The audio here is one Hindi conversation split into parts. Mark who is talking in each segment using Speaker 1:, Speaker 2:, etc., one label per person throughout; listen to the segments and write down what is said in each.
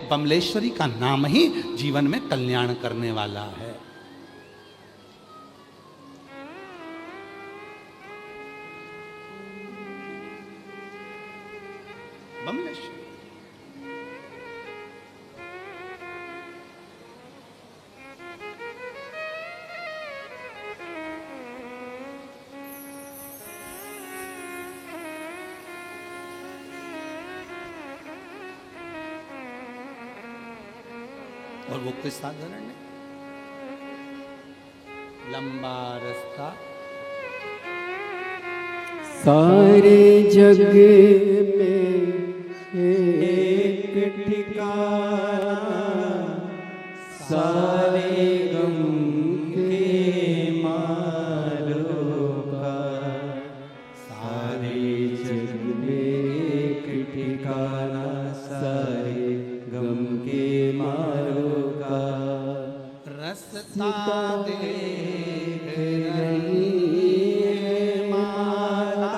Speaker 1: बमलेश्वरी का नाम ही जीवन में कल्याण करने वाला है। बमलेश्वरी और वो कोई साधारण नहीं, लंबा रास्ता
Speaker 2: सारे जग में एक ठिकाना, सारे गम के मारो का। सारे जग में एक ठिकाना, सारे गम के मारो का।
Speaker 1: रास्ता देख
Speaker 2: रही है माता,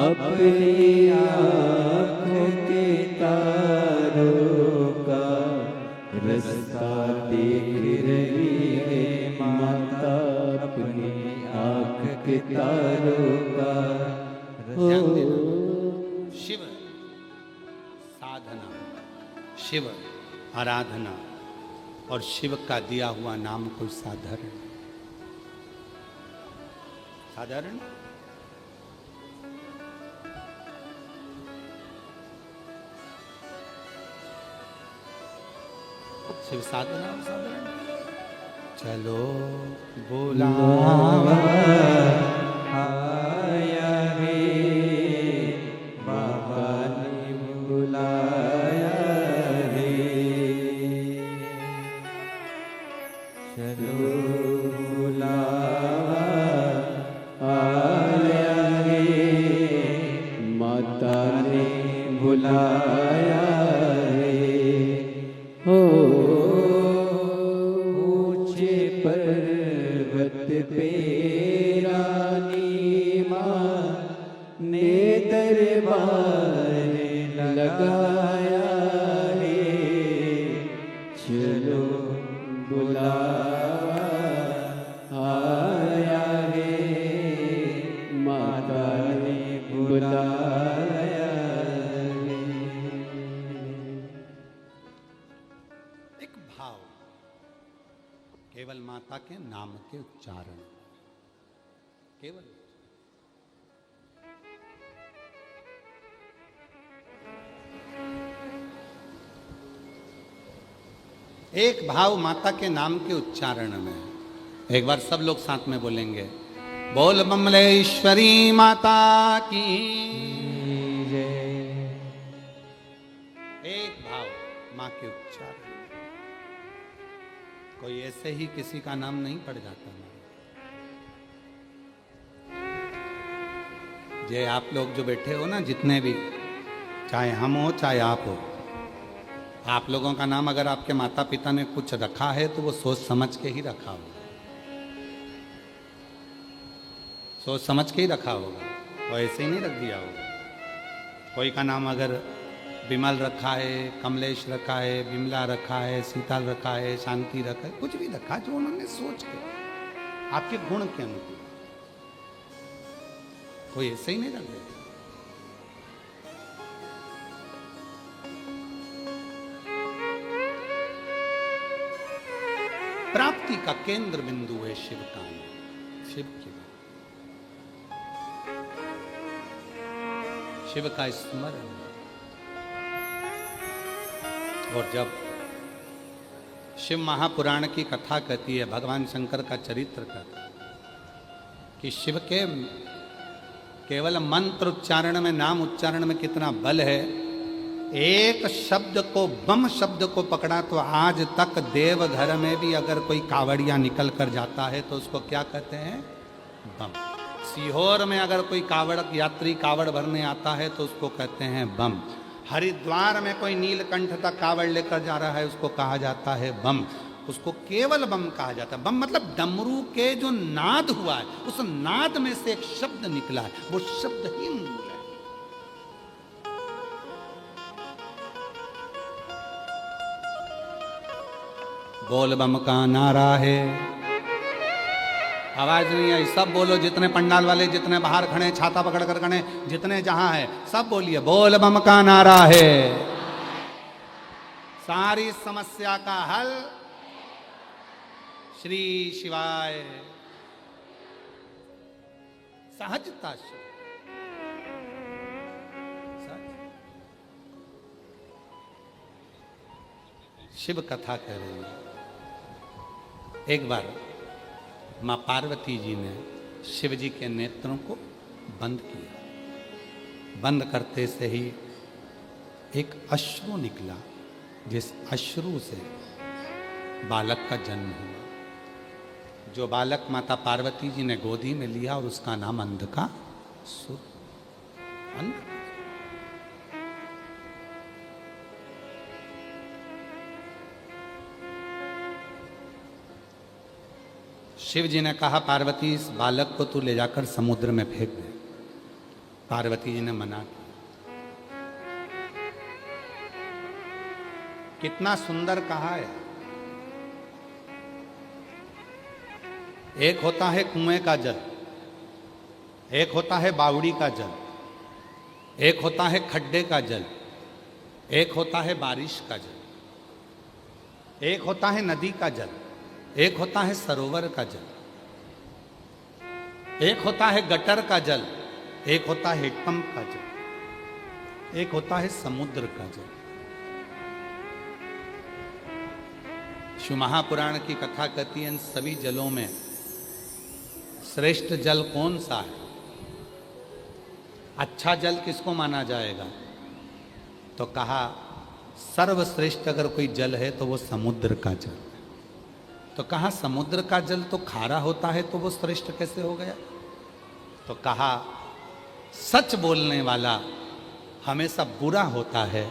Speaker 2: अपनी आँख के तारों का। रास्ता देख रही है माता, अपनी आँख के तारों का।
Speaker 1: ध्यान देना, शिव साधना, शिव आराधना और शिव का दिया हुआ नाम कोई साधारण साधारण शिव साधना और साधारण। चलो बुलावा
Speaker 2: आया रे, बाबा ने बुलाया रे। चलो बुलावा आया रे, माता ने बुलाया रे। हो ऊंचे पर्वत पे रानी माँ ने दरबार लगाया रे। चलो बुलावा आया रे, माता ने बुलाया रे।
Speaker 1: एक भाव केवल माता के नाम के उच्चारण, केवल एक भाव माता के नाम के उच्चारण में। एक बार सब लोग साथ में बोलेंगे, बोल बमलेश्वरी माता की
Speaker 2: जय।
Speaker 1: एक भाव माँ के उच्चारण। कोई ऐसे ही किसी का नाम नहीं पड़ जाता ना। जे आप लोग जो बैठे हो ना, जितने भी, चाहे हम हो चाहे आप हो, आप लोगों का नाम अगर आपके माता पिता ने कुछ रखा है तो वो सोच समझ के ही रखा होगा, सोच समझ के ही रखा होगा, वो ऐसे ही नहीं रख दिया होगा। कोई का नाम अगर विमल रखा है, कमलेश रखा है, विमला रखा है, शीतल रखा है, शांति रखा है, कुछ भी रखा जो उन्होंने सोच के आपके गुण के अनुकूल, कोई ऐसे ही नहीं रख देता। प्राप्ति का केंद्र बिंदु है शिव का नाम, शिव की, शिव का स्मरण। और जब शिव महापुराण की कथा कहती है, भगवान शंकर का चरित्र कहता है कि शिव के केवल मंत्र उच्चारण में, नाम उच्चारण में कितना बल है। एक शब्द को, बम शब्द को पकड़ा तो आज तक देवघर में भी अगर कोई कावड़िया निकल कर जाता है तो उसको क्या कहते हैं? बम। सीहोर में अगर कोई कावड़ यात्री कावड़ भरने आता है तो उसको कहते हैं बम। हरिद्वार में कोई नीलकंठ तक कावड़ लेकर जा रहा है उसको कहा जाता है बम। उसको केवल बम कहा जाता है। बम मतलब डमरू के जो नाद हुआ है, उस नाद में से एक शब्द निकला है, वो शब्द ही मूल है। बोल बम का नारा है। आवाज नहीं आई, सब बोलो, जितने पंडाल वाले, जितने बाहर खड़े छाता पकड़ कर खड़े, जितने जहां है, सब बोलिए बोल बम का नारा है। सारी समस्या का हल श्री शिवाय। सहजता से शिव कथा कह रही है। एक बार मां पार्वती जी ने शिव जी के नेत्रों को बंद किया। बंद करते से ही एक अश्रु निकला, जिस अश्रु से बालक का जन्म हुआ। जो बालक माता पार्वती जी ने गोदी में लिया और उसका नाम अंधकासुर। शिव जी ने कहा पार्वती इस बालक को तू ले जाकर समुद्र में फेंक दे। पार्वती जी ने मना किया। कितना सुंदर कहा है। एक होता है कुएं का जल, एक होता है बावड़ी का जल, एक होता है खड्डे का जल, एक होता है बारिश का जल, एक होता है नदी का जल, एक होता है सरोवर का जल, एक होता है गटर का जल, एक होता है हैंडपंप का जल, एक होता है समुद्र का जल। शिव महापुराण की कथा कहती है इन सभी जलों में श्रेष्ठ जल कौन सा है? अच्छा जल किसको माना जाएगा? तो कहा सर्वश्रेष्ठ अगर कोई जल है तो वो समुद्र का जल। तो कहा समुद्र का जल तो खारा होता है तो वो श्रेष्ठ कैसे हो गया? तो कहा सच बोलने वाला हमेशा बुरा होता है,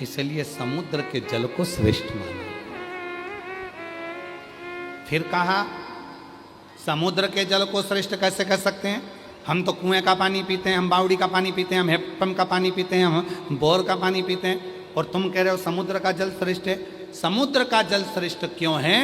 Speaker 1: इसलिए समुद्र के जल को श्रेष्ठ माना। फिर कहा समुद्र के जल को श्रेष्ठ कैसे कह सकते हैं? हम तो कुएं का पानी पीते हैं, हम बावड़ी का पानी पीते हैं, हम हैंडपंप का पानी पीते हैं, हम बोर का पानी पीते हैं, और तुम कह रहे हो समुद्र का जल श्रेष्ठ है। समुद्र का जल श्रेष्ठ क्यों है?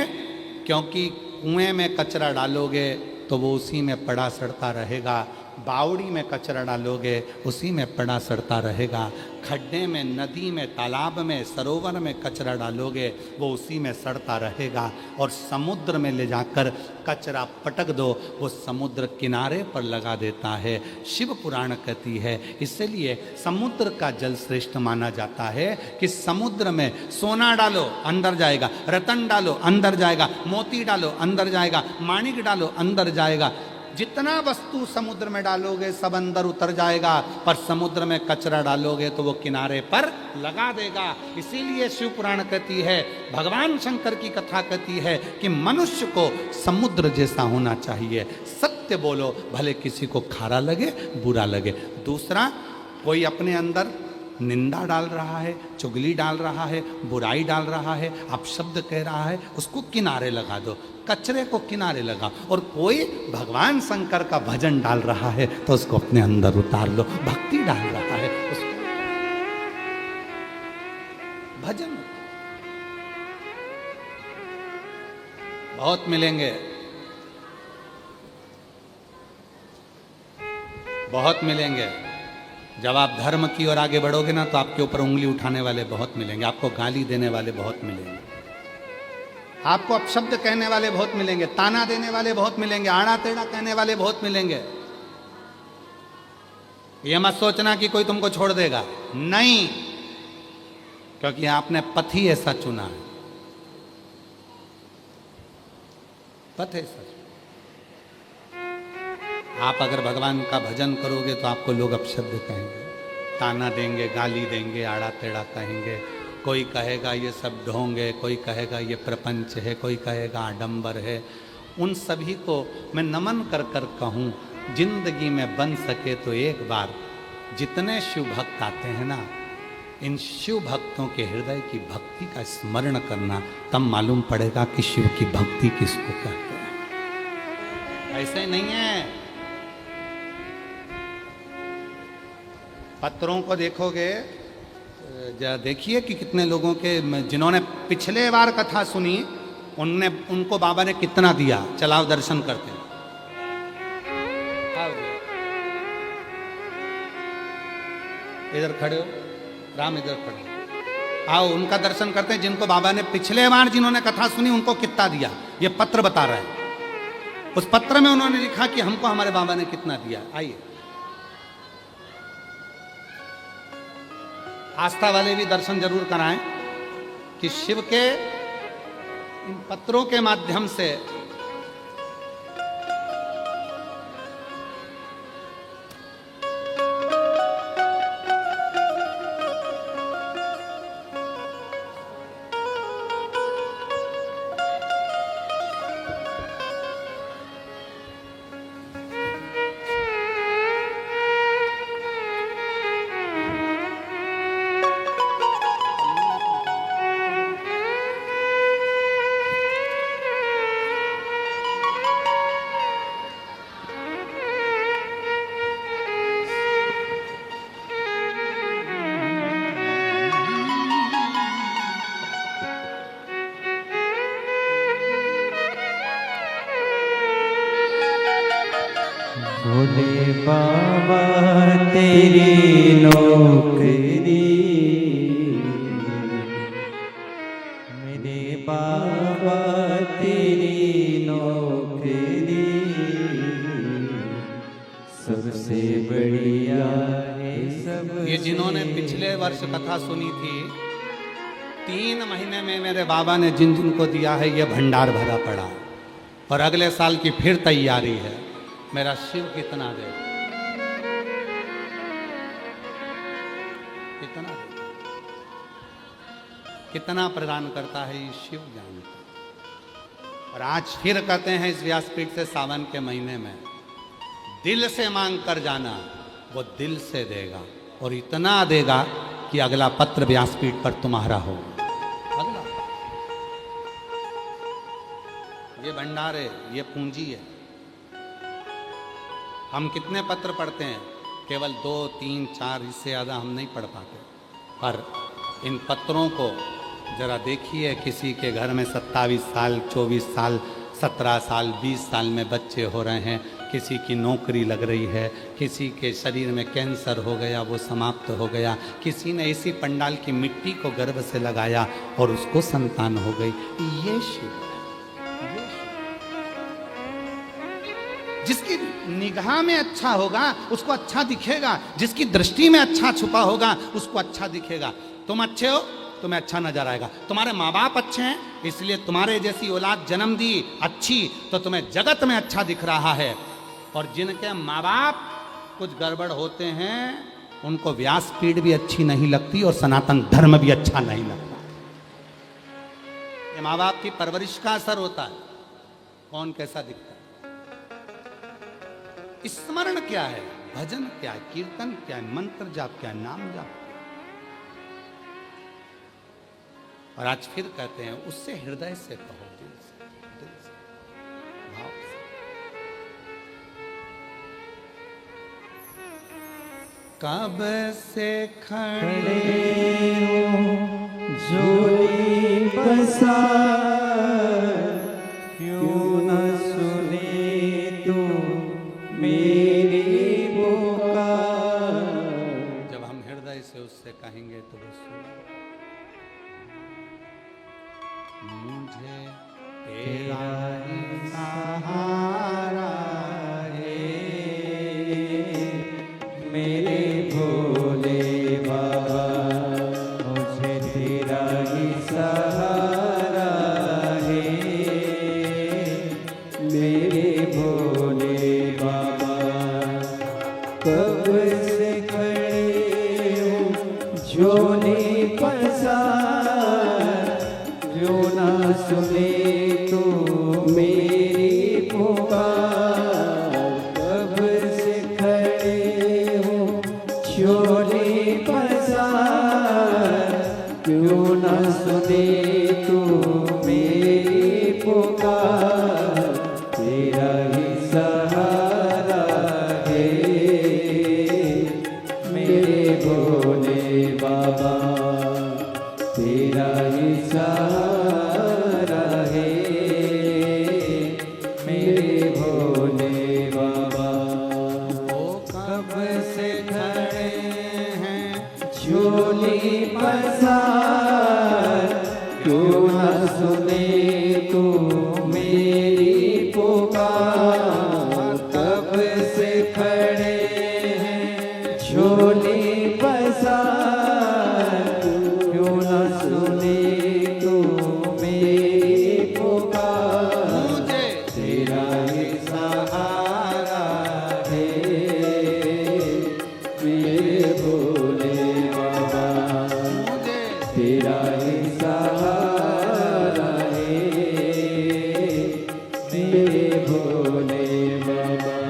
Speaker 1: क्योंकि कुएं में कचरा डालोगे तो वो उसी में पड़ा सड़ता रहेगा, बावड़ी में कचरा डालोगे उसी में पड़ा सड़ता रहेगा, खड्डे में, नदी में, तालाब में, सरोवर में कचरा डालोगे वो उसी में सड़ता रहेगा, और समुद्र में ले जाकर कचरा पटक दो वो समुद्र किनारे पर लगा देता है। शिव पुराण कहती है इसलिए समुद्र का जल श्रेष्ठ माना जाता है कि समुद्र में सोना डालो अंदर जाएगा, रतन डालो अंदर जाएगा, मोती डालो अंदर जाएगा, माणिक डालो अंदर जाएगा। जितना वस्तु समुद्र में डालोगे सब अंदर उतर जाएगा, पर समुद्र में कचरा डालोगे तो वो किनारे पर लगा देगा। इसीलिए शिव पुराण कहती है, भगवान शंकर की कथा कहती है कि मनुष्य को समुद्र जैसा होना चाहिए। सत्य बोलो, भले किसी को खारा लगे, बुरा लगे। दूसरा, कोई अपने अंदर निंदा डाल रहा है, चुगली डाल रहा है, बुराई डाल रहा है, अपशब्द कह रहा है, उसको किनारे लगा दो, कचरे को किनारे लगा। और कोई भगवान शंकर का भजन डाल रहा है तो उसको अपने अंदर उतार लो। भक्ति डाल रहा है उसको भजन। बहुत मिलेंगे, बहुत मिलेंगे। जब आप धर्म की ओर आगे बढ़ोगे ना तो आपके ऊपर उंगली उठाने वाले बहुत मिलेंगे, आपको गाली देने वाले बहुत मिलेंगे, आपको अपशब्द कहने वाले बहुत मिलेंगे, ताना देने वाले बहुत मिलेंगे, आड़ा टेढ़ा कहने वाले बहुत मिलेंगे। ये मत सोचना कि कोई तुमको छोड़ देगा, नहीं, क्योंकि आपने पथ ही ऐसा चुना है, पथ ऐसा। आप अगर भगवान का भजन करोगे तो आपको लोग अपशब्द कहेंगे, ताना देंगे, गाली देंगे, आड़ा टेढ़ा कहेंगे। कोई कहेगा ये सब ढोंग है, कोई कहेगा ये प्रपंच है, कोई कहेगा आडंबर है। उन सभी को मैं नमन कर कर कहूँ, जिंदगी में बन सके तो एक बार जितने शिव भक्त आते हैं ना, इन शिव भक्तों के हृदय की भक्ति का स्मरण करना, तब मालूम पड़ेगा कि शिव की भक्ति किसको कहते हैं। ऐसे नहीं है। पत्रों को देखोगे, देखिए कि कितने लोगों के, जिन्होंने पिछले बार कथा सुनी उनको बाबा ने कितना दिया, चलाओ दर्शन करते हैं। इधर खड़े हो राम, इधर खड़े हो, आओ उनका दर्शन करते हैं जिनको बाबा ने पिछले बार जिन्होंने कथा सुनी उनको कितना दिया। ये पत्र बता रहा है, उस पत्र में उन्होंने लिखा कि हमको हमारे बाबा ने कितना दिया। आइए, आस्था वाले भी दर्शन जरूर कराएं कि शिव के इन पत्रों के माध्यम से
Speaker 2: भोले बाबा तेरी नौकरी, मेरे बाबा तेरी नौकरी सबसे बढ़िया है सब।
Speaker 1: ये जिन्होंने पिछले वर्ष कथा सुनी थी, 3 महीने में मेरे बाबा ने जिन जिनको दिया है ये भंडार भरा पड़ा, और अगले साल की फिर तैयारी है। मेरा शिव कितना दे, कितना दे, कितना प्रदान करता है ये शिव जानता है। और आज फिर कहते हैं इस व्यासपीठ से सावन के महीने में, दिल से मांग कर जाना वो दिल से देगा, और इतना देगा कि अगला पत्र व्यासपीठ पर तुम्हारा हो। अगला ये भंडार है, ये पूंजी है। हम कितने पत्र पढ़ते हैं? केवल 2, 3, 4, इससे ज़्यादा हम नहीं पढ़ पाते। पर इन पत्रों को जरा देखिए, किसी के घर में 27 साल, 24 साल, 17 साल, 20 साल में बच्चे हो रहे हैं, किसी की नौकरी लग रही है, किसी के शरीर में कैंसर हो गया, वो समाप्त हो गया, किसी ने इसी पंडाल की मिट्टी को गर्भ से लगाया और उसको संतान हो गई। ये शिव, जिसकी निगाह में अच्छा होगा उसको अच्छा दिखेगा, जिसकी दृष्टि में अच्छा छुपा होगा उसको अच्छा दिखेगा। तुम अच्छे हो, तुम्हें अच्छा नजर आएगा। तुम्हारे माँ बाप अच्छे हैं, इसलिए तुम्हारे जैसी औलाद जन्म दी अच्छी, तो तुम्हें जगत में अच्छा दिख रहा है। और जिनके माँ बाप कुछ गड़बड़ होते हैं उनको व्यासपीठ भी अच्छी नहीं लगती और सनातन धर्म भी अच्छा नहीं लगता। ये माँ बाप की परवरिश का असर होता है, कौन कैसा दिखता है। स्मरण क्या है, भजन क्या है, कीर्तन क्या है, मंत्र जाप क्या है, नाम जाप। और आज फिर कहते हैं उससे हृदय से कहो, दिल से भाव से। कब से खड़े
Speaker 2: झोली पसार, क्यों न सुने तू मेरी पुकार।
Speaker 1: जब हम हृदय से उससे कहेंगे तो वो सुने। मुझे तेरा ही सहारा
Speaker 2: है, मेरे भोले बाबा, मुझे तेरा ही सहारा है, मेरे भोले बाबा। कब से खड़े हूँ झोली पसार, जो ना सुने तो मेरी पुकार। कब से खड़े हूँ झोली पसार, क्यों ना सुने तो मेरी पुकार। तेरा ही सहारा है, मेरे भोले बाबा, तेरा ही सहारा है, सुने तो मेरी पुकार,
Speaker 1: मुझे
Speaker 2: तेरा ही सहारा है मेरे भोले बाबा,
Speaker 1: मुझे
Speaker 2: तेरा ही सहारा है मेरे भोले बाबा।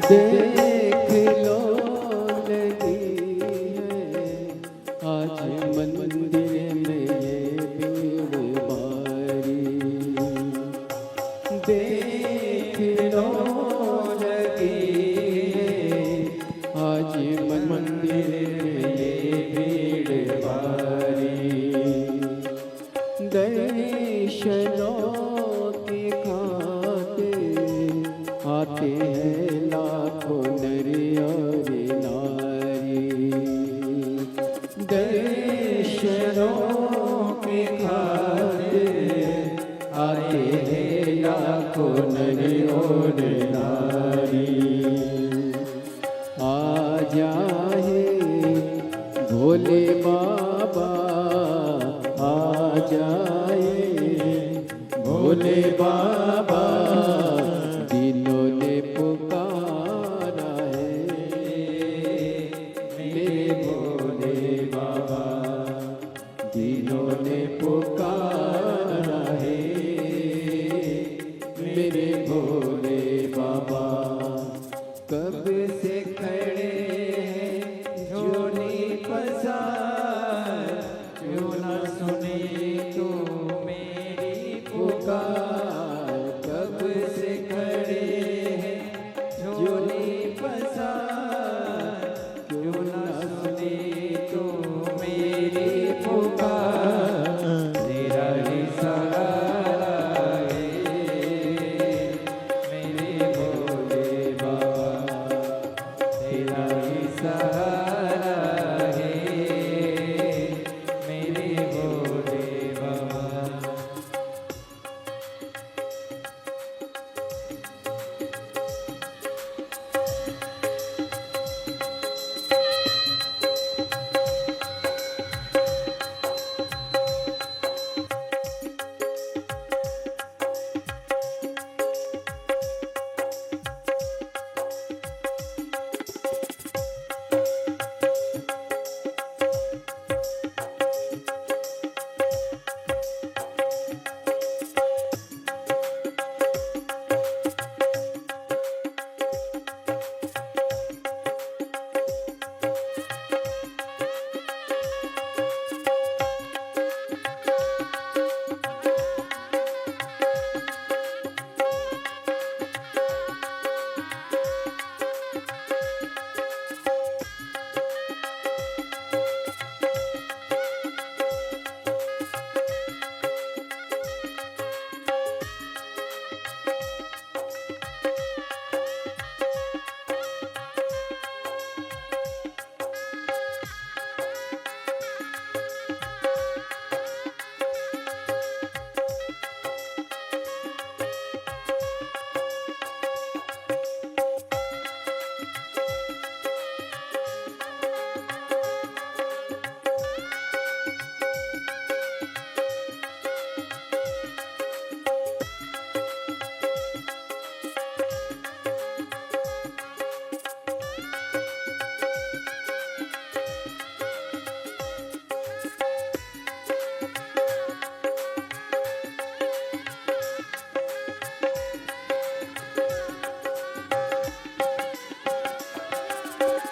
Speaker 2: देख लो लगी है आज मंदिर में ये भीड़ भारी, देख लो लगी है आज मंदिर में ये भीड़ भारी, दर्शनों के खाते आते हैं लाखों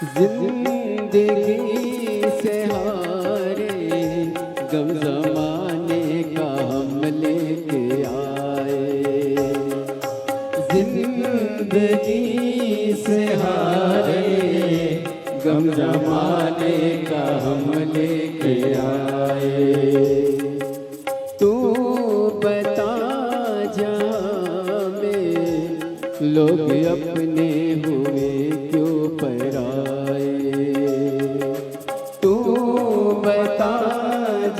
Speaker 2: जिंदगी से हारे गम जमाने का हम लेके आए। जिंदगी से हारे गम जमाने का हम लेके आए। तू बता जहाँ में लोग अपने हुए क्यों पराए। तू बता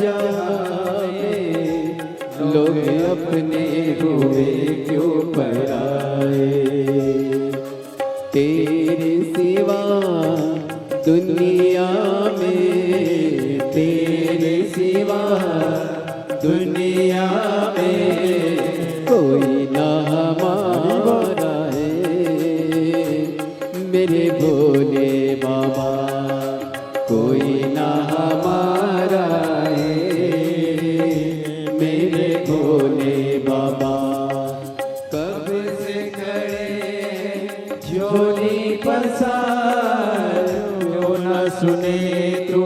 Speaker 2: जहाँ में लोग अपने हुए क्यों पराए। तेरे सिवा दुनिया में, तेरे सिवा दुनिया में कोई ना हमारा है। मेरे भोले बाबा कोई ना हमारा है। मेरे भोले बाबा कब से खड़े झोली पसार, क्यों ना सुने तू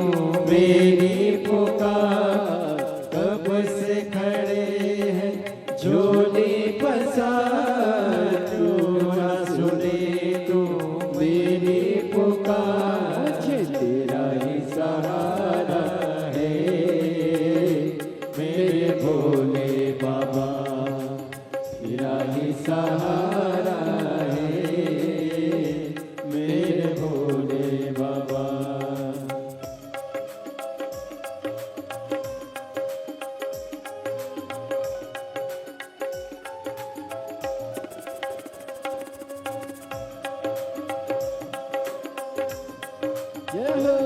Speaker 2: मेरी पुकार। कब से खड़े हैं झोली पसार, क्यों ना सुने तू मेरी पुकार। तेरा ही सहारा है मेरे भोले बाबा, तेरा ही सहारा है मेरे भोले बाबा। जय हो।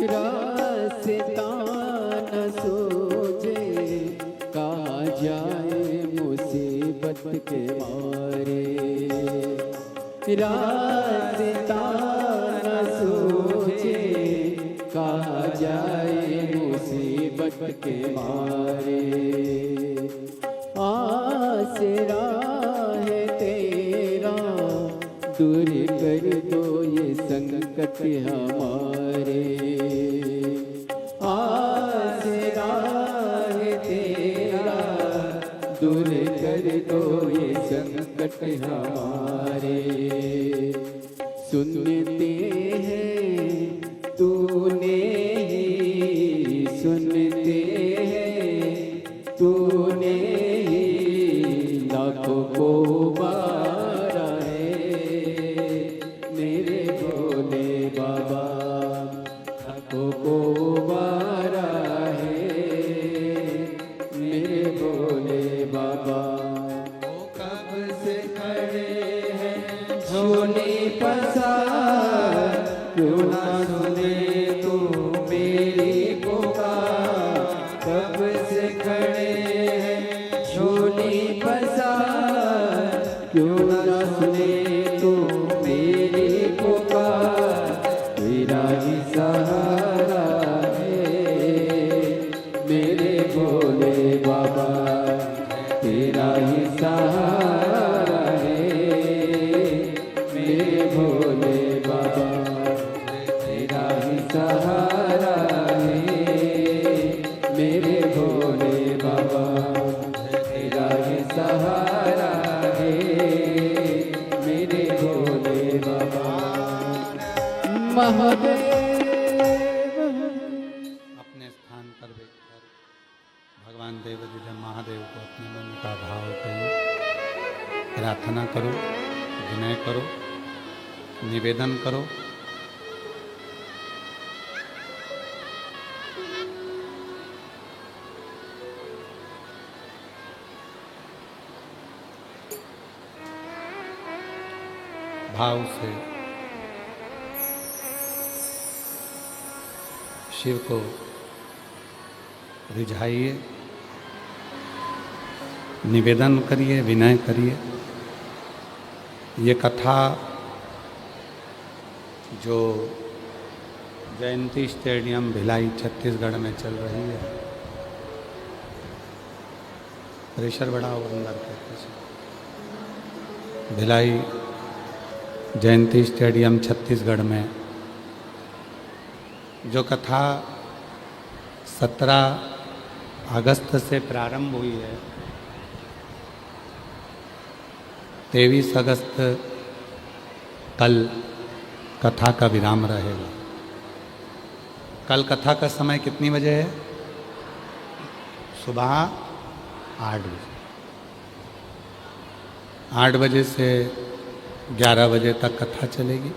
Speaker 2: रास्ता न सूझे कहाँ जाए मुसीबत के मारे। रास्ता न सूझे कहाँ जाए मुसीबत के मारे। आसरा है तेरा दूर कर दो ये संकट हमारे। आसरा है तेरा दूर कर दो ये संकट हमारे। सुनते हैं तूने ही, सुनते हैं तूने ही लाखों को मारा है मेरे भोले बाबा। लाखों को मारा है मेरे भोले बाबा। वो कब से खड़े हैं झोली पसार, क्यों ना सुने तू मेरी पुकार। कब से खड़े हैं झोली पसार, क्यों ना सुने तू मेरी पुकार। तेरा ही सहारा है मेरे भोले बाबा, तेरा ही सहारा है मेरे भोले बाबा। तेरा ही सहारा है मेरे भोले बाबा, तेरा महादेव।
Speaker 1: अपने स्थान पर बैठकर भगवान देवाधिदेव महादेव को अपने मन का भाव कहिए, प्रार्थना करो, विनय करो, निवेदन करो। भाव से शिव को रिझाइए, निवेदन करिए, विनय करिए। ये कथा जो जयंती स्टेडियम भिलाई छत्तीसगढ़ में चल रही है, प्रेशर बढ़ा हो अंदर के भिलाई जयंती स्टेडियम छत्तीसगढ़ में जो कथा 17 अगस्त से प्रारंभ हुई है, 23 अगस्त कल कथा का विराम रहेगा। कल कथा का समय कितनी बजे है? सुबह 8 बजे। 8 बजे से 11 बजे तक कथा चलेगी।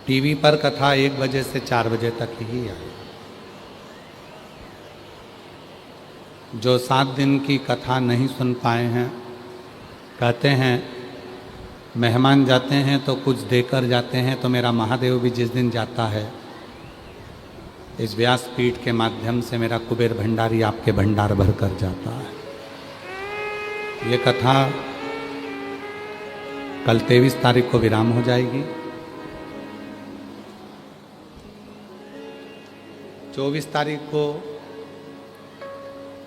Speaker 1: टीवी पर कथा 1 बजे से 4 बजे तक ही आई। जो 7 दिन की कथा नहीं सुन पाए हैं, कहते हैं मेहमान जाते हैं तो कुछ देकर जाते हैं, तो मेरा महादेव भी जिस दिन जाता है, इस व्यासपीठ के माध्यम से मेरा कुबेर भंडारी आपके भंडार भर कर जाता है। ये कथा कल 23 तारीख को विराम हो जाएगी। 24 तारीख को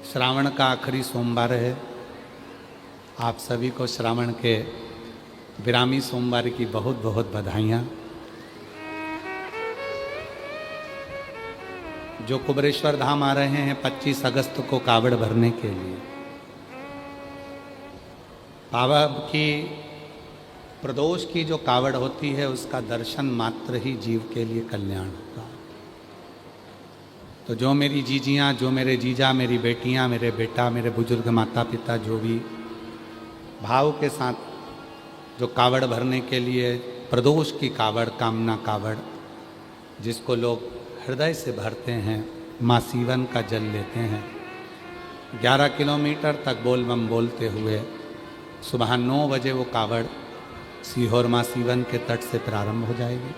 Speaker 1: श्रावण का आखिरी सोमवार है। आप सभी को श्रावण के विरामी सोमवार की बहुत बहुत बधाइयाँ। जो कुबेरेश्वर धाम आ रहे हैं 25 अगस्त को कावड़ भरने के लिए, बाबा की प्रदोष की जो कावड़ होती है उसका दर्शन मात्र ही जीव के लिए कल्याण होगा। तो जो मेरी जीजियाँ, जो मेरे जीजा, मेरी बेटियाँ, मेरे बेटा, मेरे बुजुर्ग माता पिता, जो भी भाव के साथ जो कावड़ भरने के लिए, प्रदोष की कावड़, कामना कावड़, जिसको लोग हृदय से भरते हैं, माँ सीवन का जल लेते हैं, 11 किलोमीटर तक बोल बम बोलते हुए सुबह 9 बजे वो कावड़ सीहोर माँ सीवन के तट से प्रारंभ हो जाएगी।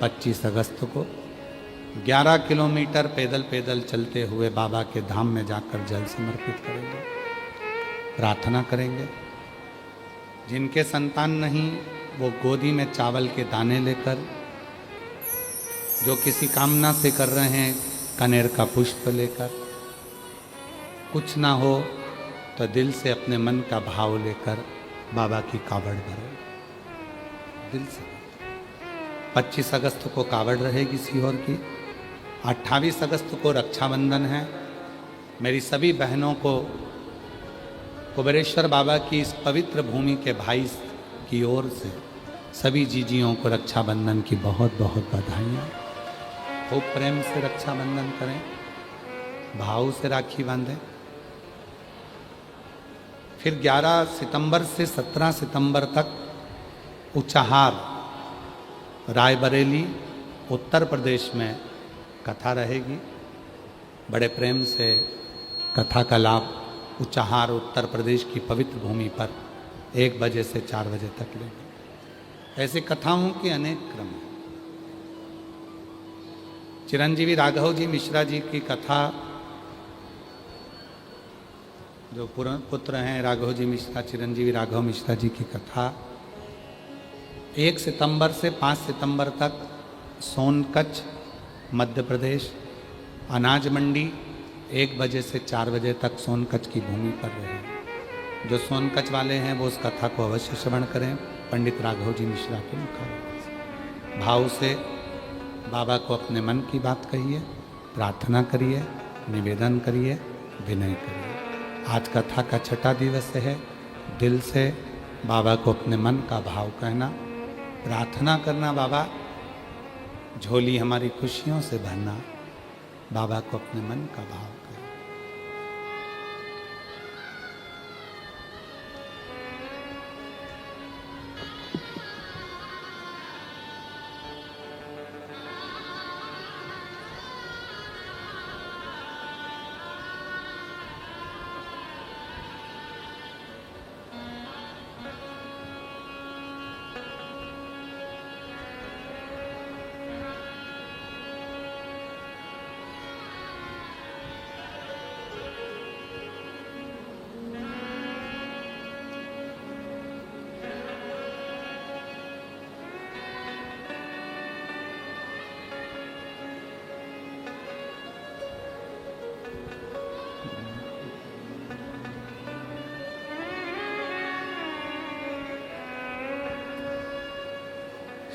Speaker 1: 25 अगस्त को 11 किलोमीटर पैदल पैदल चलते हुए बाबा के धाम में जाकर जल समर्पित करेंगे, प्रार्थना करेंगे। जिनके संतान नहीं वो गोदी में चावल के दाने लेकर, जो किसी कामना से कर रहे हैं कनेर का पुष्प लेकर, कुछ ना हो तो दिल से अपने मन का भाव लेकर बाबा की कावड़ भरो दिल से। 25 अगस्त को कावड़ रहेगी सीहोर की। 28 अगस्त को रक्षाबंधन है। मेरी सभी बहनों को कुबेरेश्वर बाबा की इस पवित्र भूमि के भाई की ओर से सभी जीजियों को रक्षाबंधन की बहुत बहुत बधाइयाँ। खूब प्रेम से रक्षाबंधन करें, भाव से राखी बांधें। फिर 11 सितंबर से 17 सितंबर तक उचाहार रायबरेली उत्तर प्रदेश में कथा रहेगी। बड़े प्रेम से कथा का लाभ उचाहार उत्तर प्रदेश की पवित्र भूमि पर 1 बजे से 4 बजे तक लेंगे। ऐसे कथाओं के अनेक क्रम हैं। चिरंजीवी राघव जी मिश्रा जी की कथा, जो पुत्र हैं राघव जी मिश्रा, चिरंजीवी राघव मिश्रा जी की कथा 1 सितंबर से 5 सितंबर तक सोनकच्छ मध्य प्रदेश अनाज मंडी 1 बजे से 4 बजे तक सोनकच्छ की भूमि पर रहे। जो सोनकच्छ वाले हैं वो उस कथा को अवश्य श्रवण करें, पंडित राघव जी मिश्रा के मुखारबिंद से। भाव से बाबा को अपने मन की बात कहिए, प्रार्थना करिए, निवेदन करिए, विनय करिए। आज कथा का 6ठा दिवस है। दिल से बाबा को अपने मन का भाव कहना, प्रार्थना करना बाबा, झोली हमारी खुशियों से भरना, बाबा को अपने मन का भाव करें।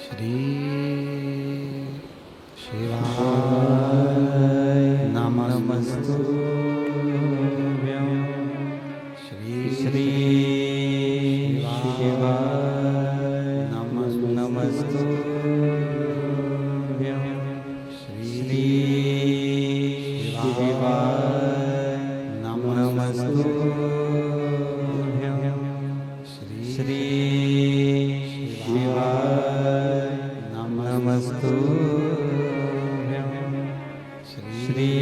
Speaker 1: श्री शिवाय नमस्तुभ्यं। श्री शिवाय नमस्तुभ्यं। श्री शिवाय नमस्तुभ्यं। श्री शिवाय नमस्तुभ्यं। श्री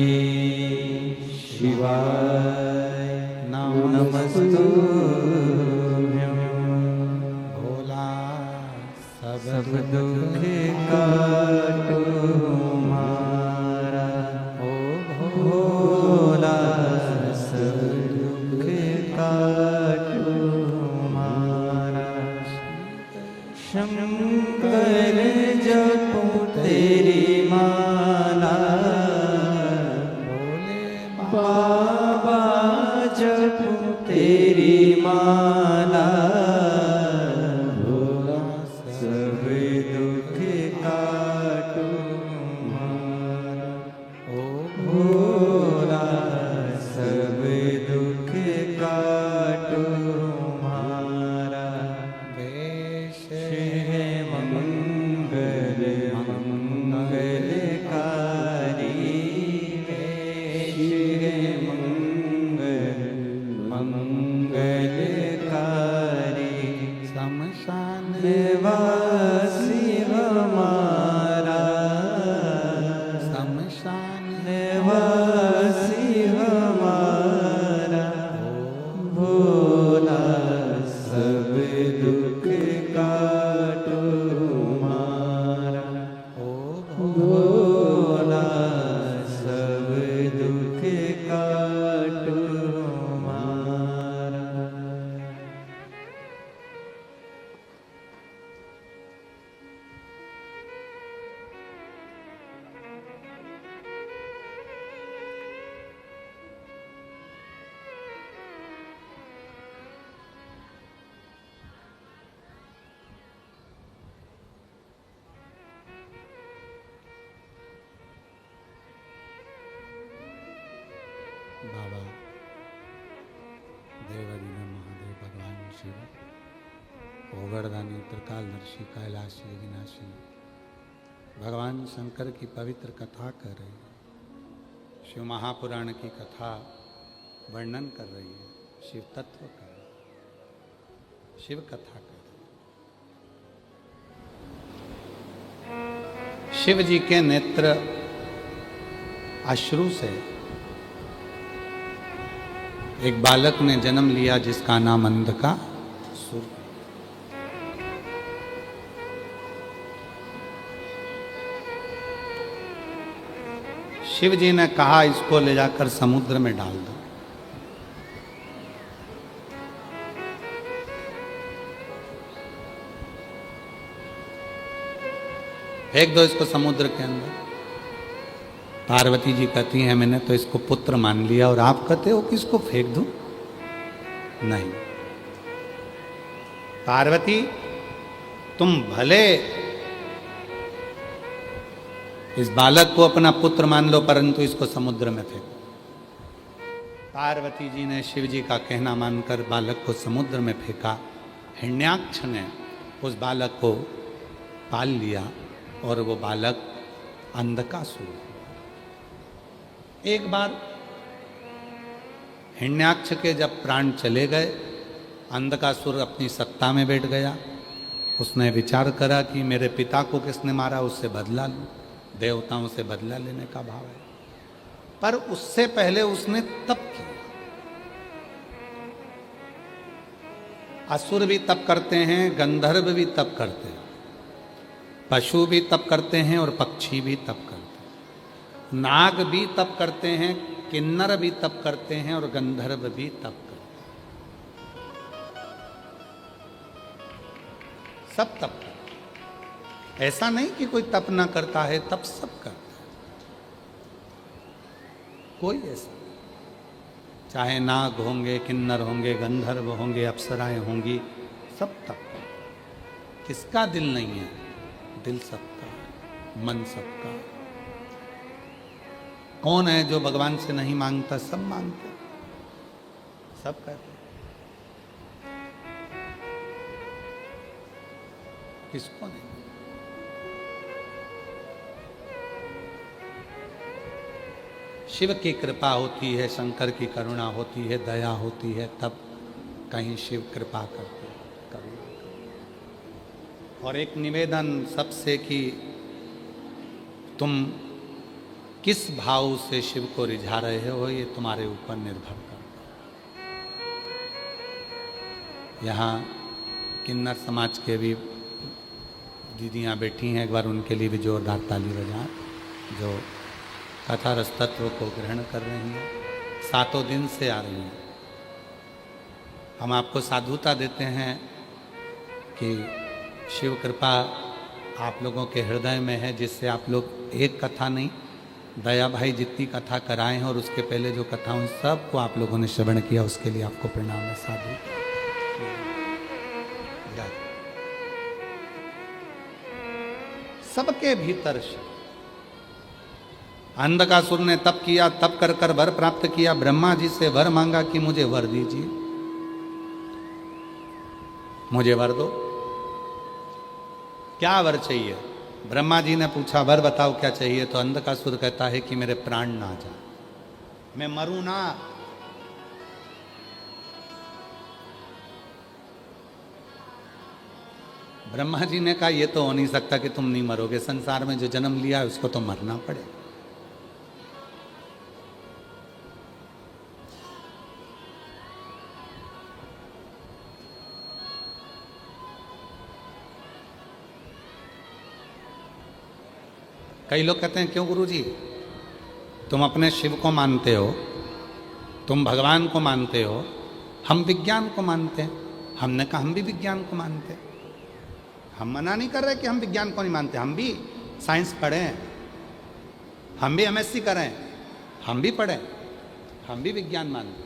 Speaker 1: शिवाय नमस्तुभ्यं। भोला सब दुख काटो मारा, ओ भोला सब दुख काटो मारा। शंकर जपो तेरी माला, भोले बाबा जपो तेरी माला। भोला सब दुख काटो मारा, ओ भोला सब दुख काटो मारा। वेश है मंगल मंगलकारी, वेश है मंगल मंगलकारी। शमशान वासी हमारा, शमशान वासी हमारा। भोला सब दुख काटो मारा, ओ भोला सब दुख काटो मारा। बाबा देवादिना महादेव भगवान शिव, ओगड़दानी त्रिकालदर्शी कैलाशी विनाशी भगवान शंकर की पवित्र कथा कर रही है। शिव महापुराण की कथा वर्णन कर रही है, शिव तत्व कर रही है, शिव कथा कर रही है। शिव जी के नेत्र अश्रु से एक बालक ने जन्म लिया जिसका नाम अंधकासुर। शिव जी ने कहा इसको ले जाकर समुद्र में डाल दो। फेंक दो इसको समुद्र के अंदर। पार्वती जी कहती हैं मैंने तो इसको पुत्र मान लिया और आप कहते हो कि इसको फेंक दूं? नहीं पार्वती, तुम भले इस बालक को अपना पुत्र मान लो परंतु इसको समुद्र में फेंको। पार्वती जी ने शिव जी का कहना मानकर बालक को समुद्र में फेंका। हिरण्याक्ष ने उस बालक को पाल लिया और वो बालक अंधकासुर। एक बार हिरण्याक्ष के जब प्राण चले गए, अंधकासुर अपनी सत्ता में बैठ गया। उसने विचार करा कि मेरे पिता को किसने मारा, उससे बदला लूं, देवताओं से बदला लेने का भाव है। पर उससे पहले उसने तप किया। असुर भी तप करते हैं, गंधर्व भी तप करते हैं, पशु भी तप करते हैं और पक्षी भी तप करते हैं, नाग भी तप करते हैं, किन्नर भी तप करते हैं और गंधर्व भी तप करते हैं। सब तप करते हैं। ऐसा नहीं कि कोई तप ना करता है, तप सब करता है। कोई ऐसा नहीं। चाहे नाग होंगे, किन्नर होंगे, गंधर्व होंगे, अप्सराएं होंगी, सब तप करते। किसका दिल नहीं है? दिल सबका, मन सबका। कौन है जो भगवान से नहीं मांगता? सब मांगते, सब कहते। किसको नहीं? शिव की कृपा होती है, शंकर की करुणा होती है, दया होती है, तब कहीं शिव कृपा करते, करुणा करते। और एक निवेदन सबसे कि तुम किस भाव से शिव को रिझा रहे हो, ये तुम्हारे ऊपर निर्भर करता है। यहाँ किन्नर समाज के भी दीदियाँ बैठी हैं, एक बार उनके लिए भी जोरदार ताली बजाएं, जो कथा रस तत्व को ग्रहण कर रही हैं, 7 दिन से आ रही हैं। हम आपको साधुता देते हैं कि शिव कृपा आप लोगों के हृदय में है, जिससे आप लोग एक कथा नहीं, दया भाई जितनी कथा कराए हैं और उसके पहले जो कथा उन सबको आप लोगों ने श्रवण किया, उसके लिए आपको प्रणाम है। साधु सबके भीतर शिव। अंधकासुर ने तप किया, तप कर कर वर प्राप्त किया। ब्रह्मा जी से वर मांगा कि मुझे वर दीजिए, मुझे वर दो। क्या वर चाहिए? ब्रह्मा जी ने पूछा वर बताओ क्या चाहिए? तो अंधकासुर कहता है कि मेरे प्राण ना जाए, मैं मरूं ना। ब्रह्मा जी ने कहा ये तो हो नहीं सकता कि तुम नहीं मरोगे, संसार में जो जन्म लिया है उसको तो मरना पड़ेगा। कई लोग कहते हैं क्यों गुरुजी, तुम अपने शिव को मानते हो, तुम भगवान को मानते हो, हम विज्ञान को मानते हैं। हमने कहा हम भी विज्ञान को मानते हैं। हम मना नहीं कर रहे कि हम विज्ञान को नहीं मानते, हम भी साइंस पढ़े हैं, हम भी एमएससी करें, हम भी पढ़े, हम भी विज्ञान मानते हैं।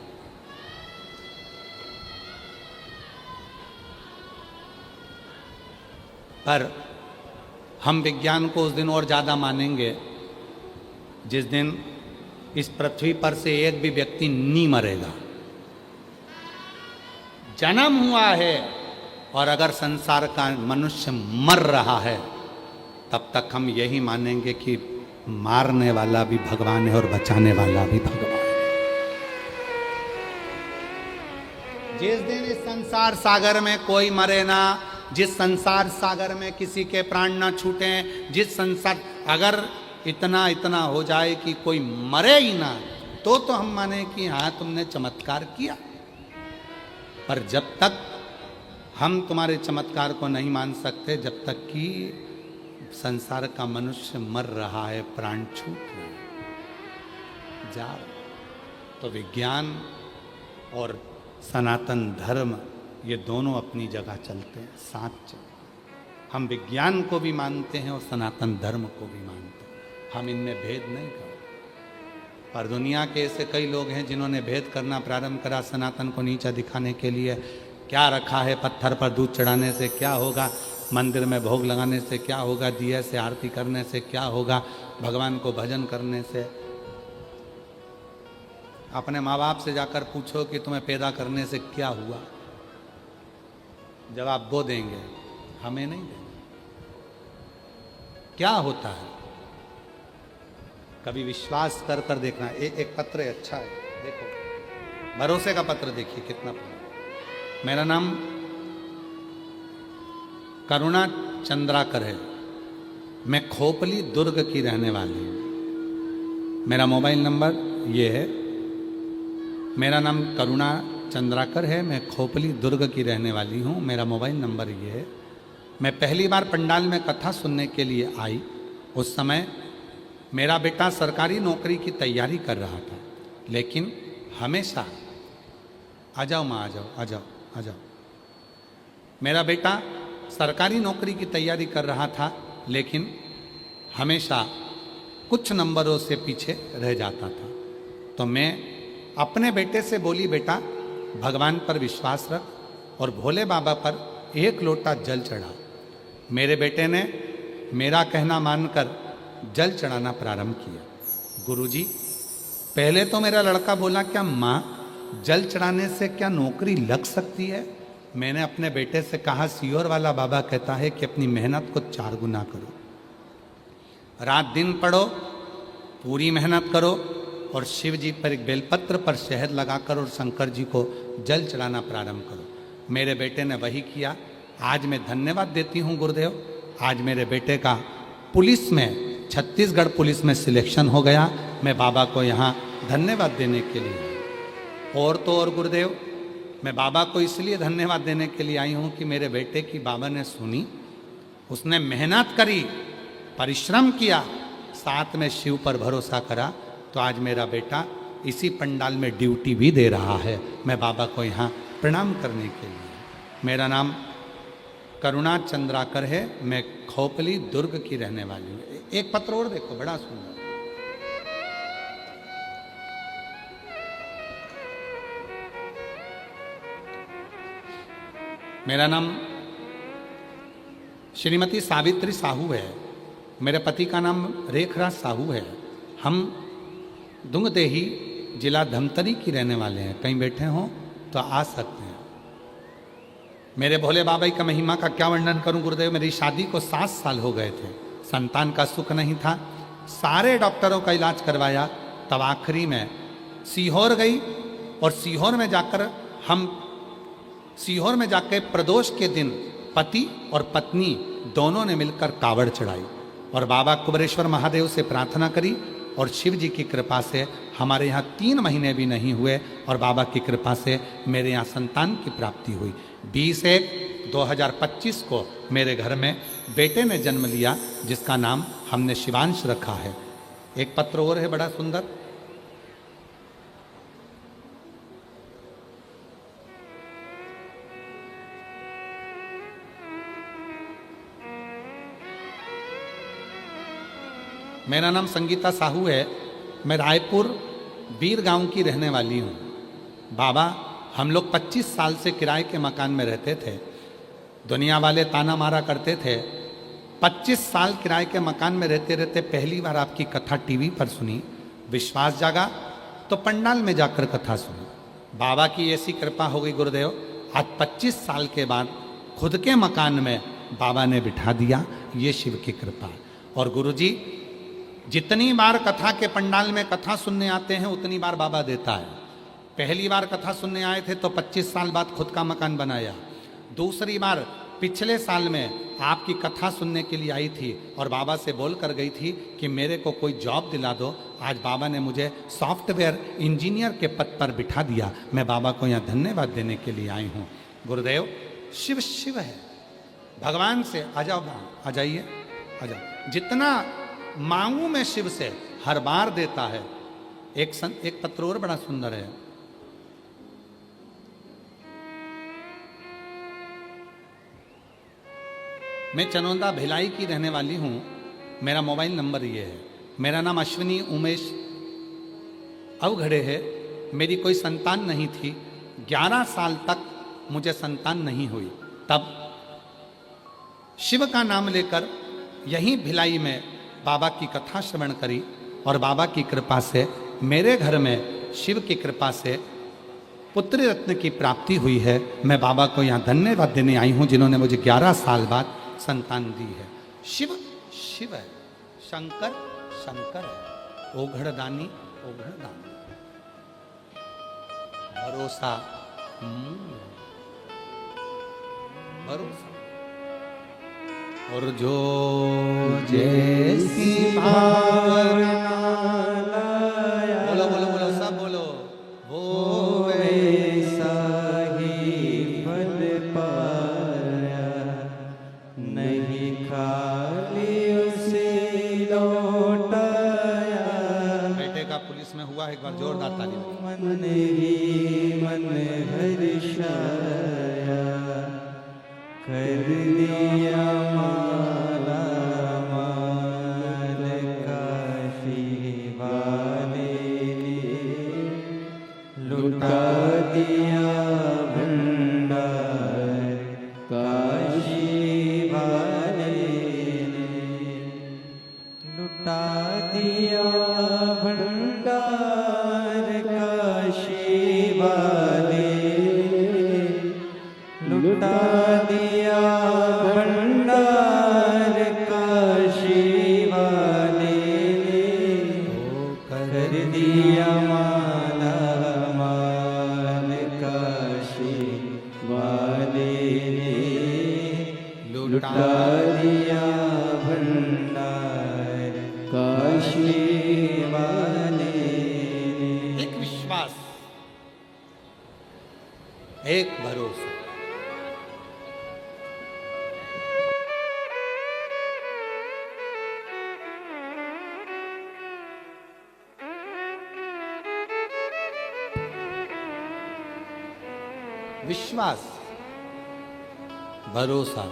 Speaker 1: पर हम विज्ञान को उस दिन और ज़्यादा मानेंगे जिस दिन इस पृथ्वी पर से एक भी व्यक्ति नहीं मरेगा। जन्म हुआ है और अगर संसार का मनुष्य मर रहा है, तब तक हम यही मानेंगे कि मारने वाला भी भगवान है और बचाने वाला भी भगवान है। जिस दिन इस संसार सागर में कोई मरे ना, जिस संसार सागर में किसी के प्राण ना छूटें, जिस संसार अगर इतना इतना हो जाए कि कोई मरे ही ना, तो हम माने कि हाँ तुमने चमत्कार किया। पर जब तक हम तुम्हारे चमत्कार को नहीं मान सकते, जब तक कि संसार का मनुष्य मर रहा है, प्राण छूट रहे हैं, जा रहे। तो विज्ञान और सनातन धर्म ये दोनों अपनी जगह चलते हैं, साथ चलते। हम विज्ञान को भी मानते हैं और सनातन धर्म को भी मानते हैं, हम इनमें भेद नहीं करते। पर दुनिया के ऐसे कई लोग हैं जिन्होंने भेद करना प्रारंभ करा, सनातन को नीचा दिखाने के लिए। क्या रखा है पत्थर पर दूध चढ़ाने से क्या होगा, मंदिर में भोग लगाने से क्या होगा, दिए से आरती करने से क्या होगा, भगवान को भजन करने से। अपने माँ बाप से जाकर पूछो कि तुम्हें पैदा करने से क्या हुआ, जवाब वो देंगे, हमें नहीं देंगे। क्या होता है, कभी विश्वास कर कर देखना। एक पत्र है, अच्छा है, देखो भरोसे का पत्र, देखिए कितना प्यारा। मेरा नाम करुणा चंद्राकर है, मैं खोपली दुर्ग की रहने वाली हूँ। मेरा मोबाइल नंबर ये है, मेरा नाम करुणा चंद्राकर है, मैं खोपली दुर्ग की रहने वाली हूँ। मेरा मोबाइल नंबर ये है। मैं पहली बार पंडाल में कथा सुनने के लिए आई, उस समय मेरा बेटा सरकारी नौकरी की तैयारी कर रहा था, लेकिन हमेशा, आ जाओ माँ, आ जाओ आ जाओ आ जाओ। मेरा बेटा सरकारी नौकरी की तैयारी कर रहा था, लेकिन हमेशा कुछ नंबरों से पीछे रह जाता था। तो मैं अपने बेटे से बोली, बेटा भगवान पर विश्वास रख और भोले बाबा पर एक लोटा जल चढ़ा। मेरे बेटे ने मेरा कहना मानकर जल चढ़ाना प्रारंभ किया। गुरुजी, पहले तो मेरा लड़का बोला, क्या माँ जल चढ़ाने से क्या नौकरी लग सकती है? मैंने अपने बेटे से कहा, सियोर वाला बाबा कहता है कि अपनी मेहनत को 4 गुना करो, रात दिन पढ़ो, पूरी मेहनत करो और शिव जी पर एक बेलपत्र पर शहद लगाकर और शंकर जी को जल चढ़ाना प्रारंभ करो। मेरे बेटे ने वही किया। आज मैं धन्यवाद देती हूँ गुरुदेव, आज मेरे बेटे का पुलिस में, छत्तीसगढ़ पुलिस में सिलेक्शन हो गया। मैं बाबा को यहाँ धन्यवाद देने के लिए, और तो और गुरुदेव, मैं बाबा को इसलिए धन्यवाद देने के लिए आई हूँ कि मेरे बेटे की बाबा ने सुनी, उसने मेहनत करी, परिश्रम किया, साथ में शिव पर भरोसा करा, तो आज मेरा बेटा इसी पंडाल में ड्यूटी भी दे रहा है। मैं बाबा को यहाँ प्रणाम करने के लिए। मेरा नाम करुणा चंद्राकर है, मैं खोपली दुर्ग की रहने वाली हूँ। एक पत्र और देखो, बड़ा सुंदर। मेरा नाम श्रीमती सावित्री साहू है, मेरे पति का नाम रेखराज साहू है। हम दुंगदेही जिला धमतरी की रहने वाले हैं। कहीं बैठे हों तो आ सकते हैं। मेरे भोले बाबा का महिमा का क्या वर्णन करूं गुरुदेव। मेरी शादी को 7 साल हो गए थे, संतान का सुख नहीं था, सारे डॉक्टरों का इलाज करवाया, तब आखिरी में सीहोर गई और सीहोर में जाकर प्रदोष के दिन पति और पत्नी दोनों ने मिलकर कावड़ चढ़ाई और बाबा कुबरेश्वर महादेव से प्रार्थना करी और शिव जी की कृपा से हमारे यहाँ 3 महीने भी नहीं हुए और बाबा की कृपा से मेरे यहाँ संतान की प्राप्ति हुई। 20/1/2025 को मेरे घर में बेटे ने जन्म लिया, जिसका नाम हमने शिवांश रखा है। एक पत्र और है, बड़ा सुंदर। मेरा नाम संगीता साहू है, मैं रायपुर बीर गांव की रहने वाली हूँ। बाबा, हम लोग 25 साल से किराए के मकान में रहते थे। दुनिया वाले ताना मारा करते थे। 25 साल किराए के मकान में रहते रहते पहली बार आपकी कथा टीवी पर सुनी, विश्वास जागा तो पंडाल में जाकर कथा सुनी। बाबा की ऐसी कृपा हो गई गुरुदेव, आज 25 साल के बाद खुद के मकान में बाबा ने बिठा दिया। ये शिव की कृपा है। और गुरुजी, जितनी बार कथा के पंडाल में कथा सुनने आते हैं उतनी बार बाबा देता है। पहली बार कथा सुनने आए थे तो 25 साल बाद खुद का मकान बनाया। दूसरी बार पिछले साल में आपकी कथा सुनने के लिए आई थी और बाबा से बोल कर गई थी कि मेरे को कोई जॉब दिला दो। आज बाबा ने मुझे सॉफ्टवेयर इंजीनियर के पद पर बिठा दिया। मैं बाबा को यहाँ धन्यवाद देने के लिए आई हूँ। गुरुदेव, शिव शिव है, भगवान से आ जाओ, आ जाइए, आ जाओ। जितना मांगू मैं शिव से हर बार देता है। एक पत्र और बड़ा सुंदर है। मैं चनौदा भिलाई की रहने वाली हूं। मेरा मोबाइल नंबर ये है। मेरा नाम अश्विनी उमेश अवघड़े है। मेरी कोई संतान नहीं थी। 11 साल तक मुझे संतान नहीं हुई। तब शिव का नाम लेकर यहीं भिलाई में बाबा की कथा श्रवण करी और बाबा की कृपा से मेरे घर में शिव की कृपा से पुत्र रत्न की प्राप्ति हुई है। मैं बाबा को यहाँ धन्यवाद देने आई हूँ, जिन्होंने मुझे 11 साल बाद संतान दी है। शिव शिव है, शंकर शंकर है, ओघड़दानी ओघड़दानी। भरोसा भरोसा। और जो जैसी भावना, बोलो बोलो बोलो सब बोलो, वो
Speaker 2: वैसा ही फल पाया, नहीं खाली उसे लौटाया।
Speaker 1: बेटे का पुलिस में हुआ, एक बार जोरदार ताली बजाओ।
Speaker 2: मन ही मन हर्षाया, कर दिया माला माल काशी वाले ने, लुटा दिया भंडार काशी वाले ने, लुटा दिया भंडार काशी वाले, लुटा दिया भंडार काशी वाले ने, कर दिया माला माल काशी वाले ने, लुटा दिया भंडार काशी वाले ने।
Speaker 1: एक विश्वास, एक भरोसा। विश्वास, भरोसा,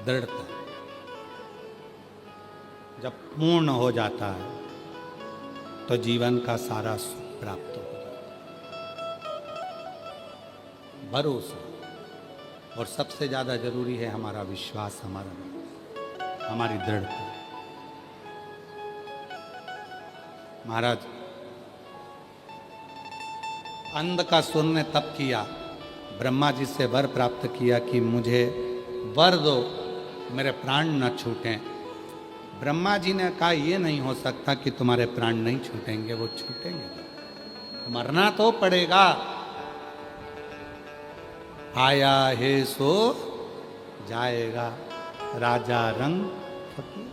Speaker 1: दृढ़ता जब पूर्ण हो जाता है तो जीवन का सारा सुख प्राप्त हो जाता है। भरोसा, और सबसे ज्यादा जरूरी है हमारा विश्वास, हमारी दृढ़ता। महाराज अंध का सुर ने तप किया, ब्रह्मा जी से वर प्राप्त किया कि मुझे वर दो, मेरे प्राण न छूटें। ब्रह्मा जी ने कहा ये नहीं हो सकता कि तुम्हारे प्राण नहीं छूटेंगे, वो छूटेंगे, मरना तो पड़ेगा। आया है सो जाएगा, राजा रंग फकीर।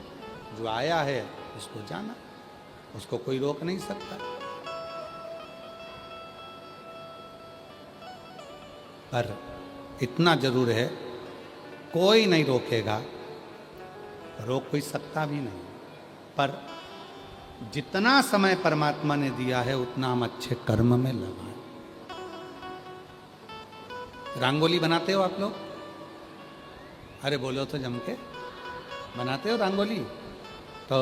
Speaker 1: जो आया है उसको जाना, उसको कोई रोक नहीं सकता। पर इतना जरूर है, कोई नहीं रोकेगा, रोक कोई सकता भी नहीं। पर जितना समय परमात्मा ने दिया है उतना हम अच्छे कर्म में लगाएं। रंगोली बनाते हो आप लोग? अरे बोलो तो जम के, बनाते हो रंगोली? तो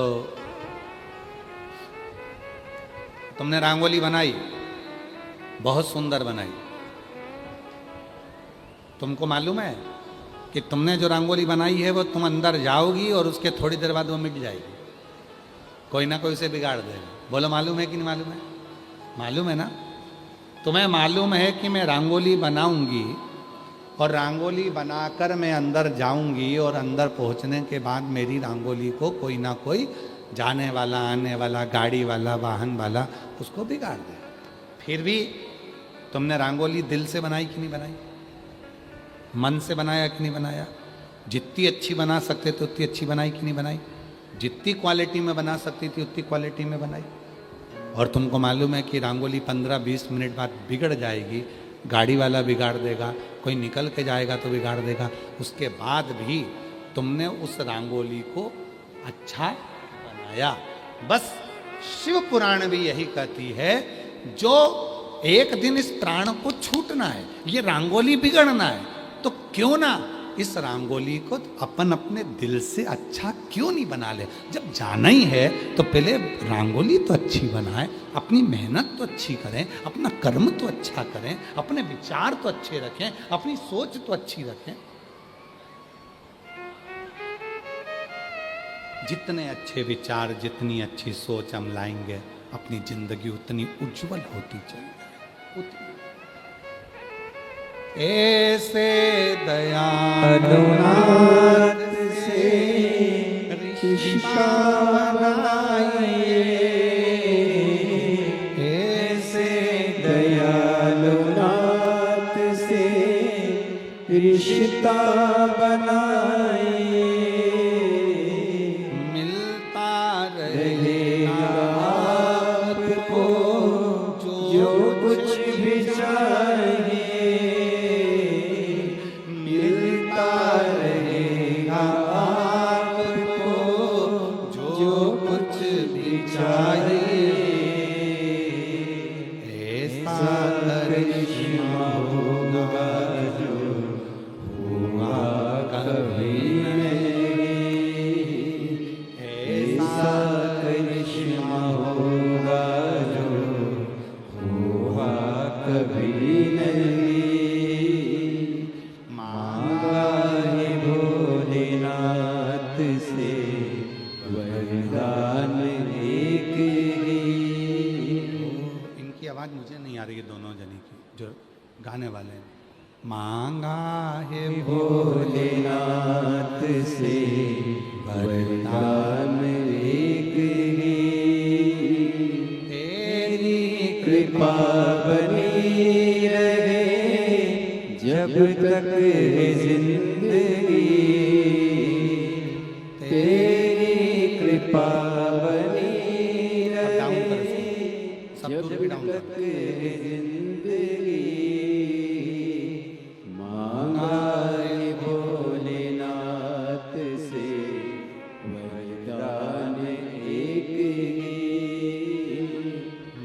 Speaker 1: तुमने रंगोली बनाई, बहुत सुंदर बनाई। तुमको मालूम है कि तुमने जो रंगोली बनाई है वो तुम अंदर जाओगी और उसके थोड़ी देर बाद वो मिट जाएगी, कोई ना कोई उसे बिगाड़ देगा। बोलो मालूम है कि नहीं मालूम है? मालूम है ना? तुम्हें मालूम है कि मैं रंगोली बनाऊंगी और रंगोली बनाकर मैं अंदर जाऊंगी और अंदर पहुंचने के बाद मेरी रंगोली को कोई ना कोई जाने वाला, आने वाला, गाड़ी वाला, वाहन वाला उसको बिगाड़ दे। फिर भी तुमने रंगोली दिल से बनाई कि नहीं बनाई? मन से बनाया कि नहीं बनाया? जितनी अच्छी बना सकते थे उतनी अच्छी बनाई कि नहीं बनाई? जितनी क्वालिटी में बना सकती थी उतनी क्वालिटी में बनाई। और तुमको मालूम है कि रंगोली 15-20 मिनट बाद बिगड़ जाएगी, गाड़ी वाला बिगाड़ देगा, कोई निकल के जाएगा तो बिगाड़ देगा। उसके बाद भी तुमने उस रंगोली को अच्छा बनाया। बस शिव पुराण भी यही कहती है, जो एक दिन इस प्राण को छूटना है, ये रंगोली बिगड़ना है, तो क्यों ना इस रंगोली को अपन अपने दिल से अच्छा क्यों नहीं बना ले? जब जाना ही है तो पहले रंगोली तो अच्छी बनाएं, अपनी मेहनत तो अच्छी करें, अपना कर्म तो अच्छा करें, अपने विचार तो अच्छे रखें, अपनी सोच तो अच्छी रखें। जितने अच्छे विचार, जितनी अच्छी सोच हम लाएंगे, अपनी जिंदगी उतनी उज्जवल होती चलेगी। ऐसे दयालुनाथ से
Speaker 2: शिष्टा बनाइए, ऐसे दयालु नाथ से रिश्ता बनाइए,
Speaker 1: मिलता
Speaker 2: रहेगा आपको जो कुछ भी चाहिए, मिलता रहेगा आपको जो कुछ भी चाहिए, ऐसा करिश्मा होगा जो हुआ कभी नहीं, ऐसा करिश्मा होगा जो हुआ कभी नहीं। मांगा है भोलेनाथ से वरदान एक ही।
Speaker 1: इनकी आवाज़ मुझे नहीं आ रही है, दोनों जने की जो गाने वाले हैं। मांगा है
Speaker 2: भोलेनाथ से वरदान एक ही, तेरी कृपा बनी रहे जब तक है जिंदगी, तेरी कृपा बनी रहे
Speaker 1: सब
Speaker 2: जब
Speaker 1: दूर भी डाउन
Speaker 2: तक है जिंदगी। मांगा है भोलेनाथ से वरदान एक ही,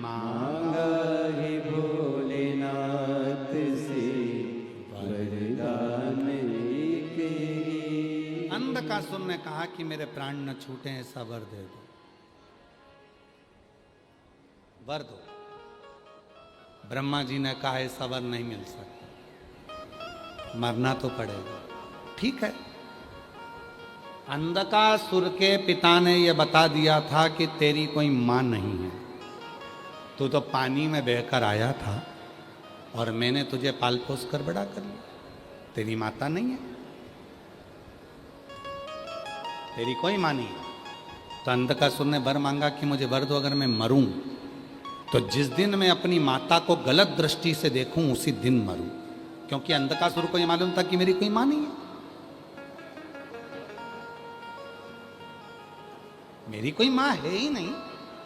Speaker 2: मांगा है भोलेनाथ से वरदान एक ही।
Speaker 1: अंधकासुर ने कहा कि मेरे प्राण न छूटे, ऐसा वर दे दो, वर दो। ब्रह्मा जी ने कहा ऐसा वर नहीं मिल सकता, मरना तो पड़ेगा। ठीक है, अंधकासुर के पिता ने यह बता दिया था कि तेरी कोई मां नहीं है, तू तो पानी में बहकर आया था और मैंने तुझे पाल पोस कर बड़ा कर लिया, तेरी माता नहीं है, तेरी कोई मां नहीं है। तो अंधकासुर ने वर मांगा कि मुझे वर दो, अगर मैं मरूं तो जिस दिन मैं अपनी माता को गलत दृष्टि से देखूं उसी दिन मरूं, क्योंकि अंधकासुर को यह मालूम था कि मेरी कोई मां नहीं है, मेरी कोई मां है ही नहीं,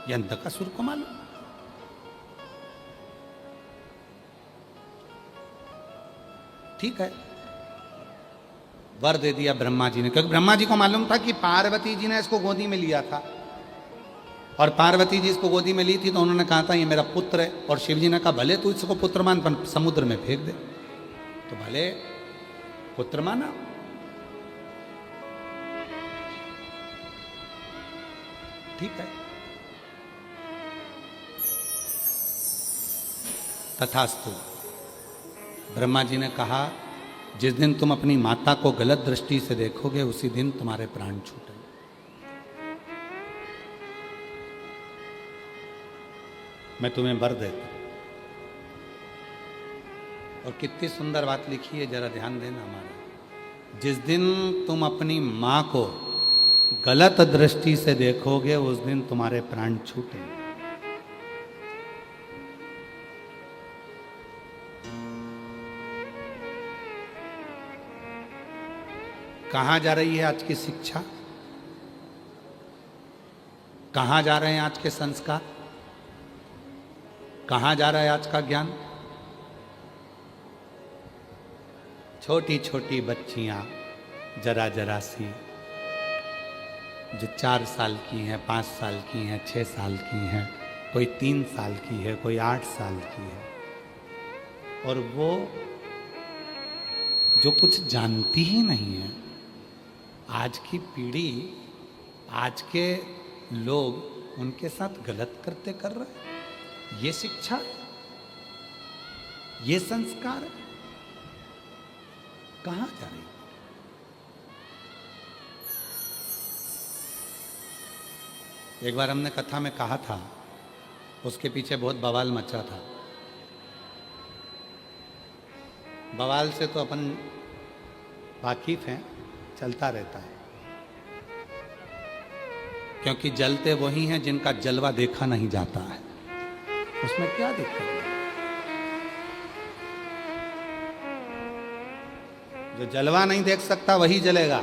Speaker 1: यह अंधकासुर को मालूम। ठीक है, वर दे दिया ब्रह्मा जी ने, क्योंकि ब्रह्मा जी को मालूम था कि पार्वती जी ने इसको गोदी में लिया था, और पार्वती जी इसको गोदी में ली थी तो उन्होंने कहा था ये मेरा पुत्र है, और शिव जी ने कहा भले तू इसको पुत्र मान पर समुद्र में फेंक दे, तो भले पुत्र माना। ठीक है, तथास्तु। ब्रह्मा जी ने कहा जिस दिन तुम अपनी माता को गलत दृष्टि से देखोगे उसी दिन तुम्हारे प्राण छूटेंगे। मैं तुम्हें वर देता हूं। और कितनी सुंदर बात लिखी है, जरा ध्यान देना हमारा। जिस दिन तुम अपनी मां को गलत दृष्टि से देखोगे उस दिन तुम्हारे प्राण छूटेंगे। कहां जा रही है आज की शिक्षा, कहां जा रहे हैं आज के संस्कार, कहां जा रहा है आज का ज्ञान? छोटी छोटी बच्चियां जरा जरा सी, जो 4 साल की हैं, 5 साल की हैं, 6 साल की हैं, कोई 3 साल की है, कोई 8 साल की है, और वो जो कुछ जानती ही नहीं है। आज की पीढ़ी, आज के लोग उनके साथ गलत करते कर रहे हैं। ये शिक्षा, ये संस्कार कहां जा रही? एक बार हमने कथा में कहा था, उसके पीछे बहुत बवाल मचा था। बवाल से तो अपन वाकिफ हैं, चलता रहता है। क्योंकि जलते वही हैं जिनका जलवा देखा नहीं जाता है। उसमें क्या दिक्कत है? जो जलवा नहीं देख सकता वही जलेगा।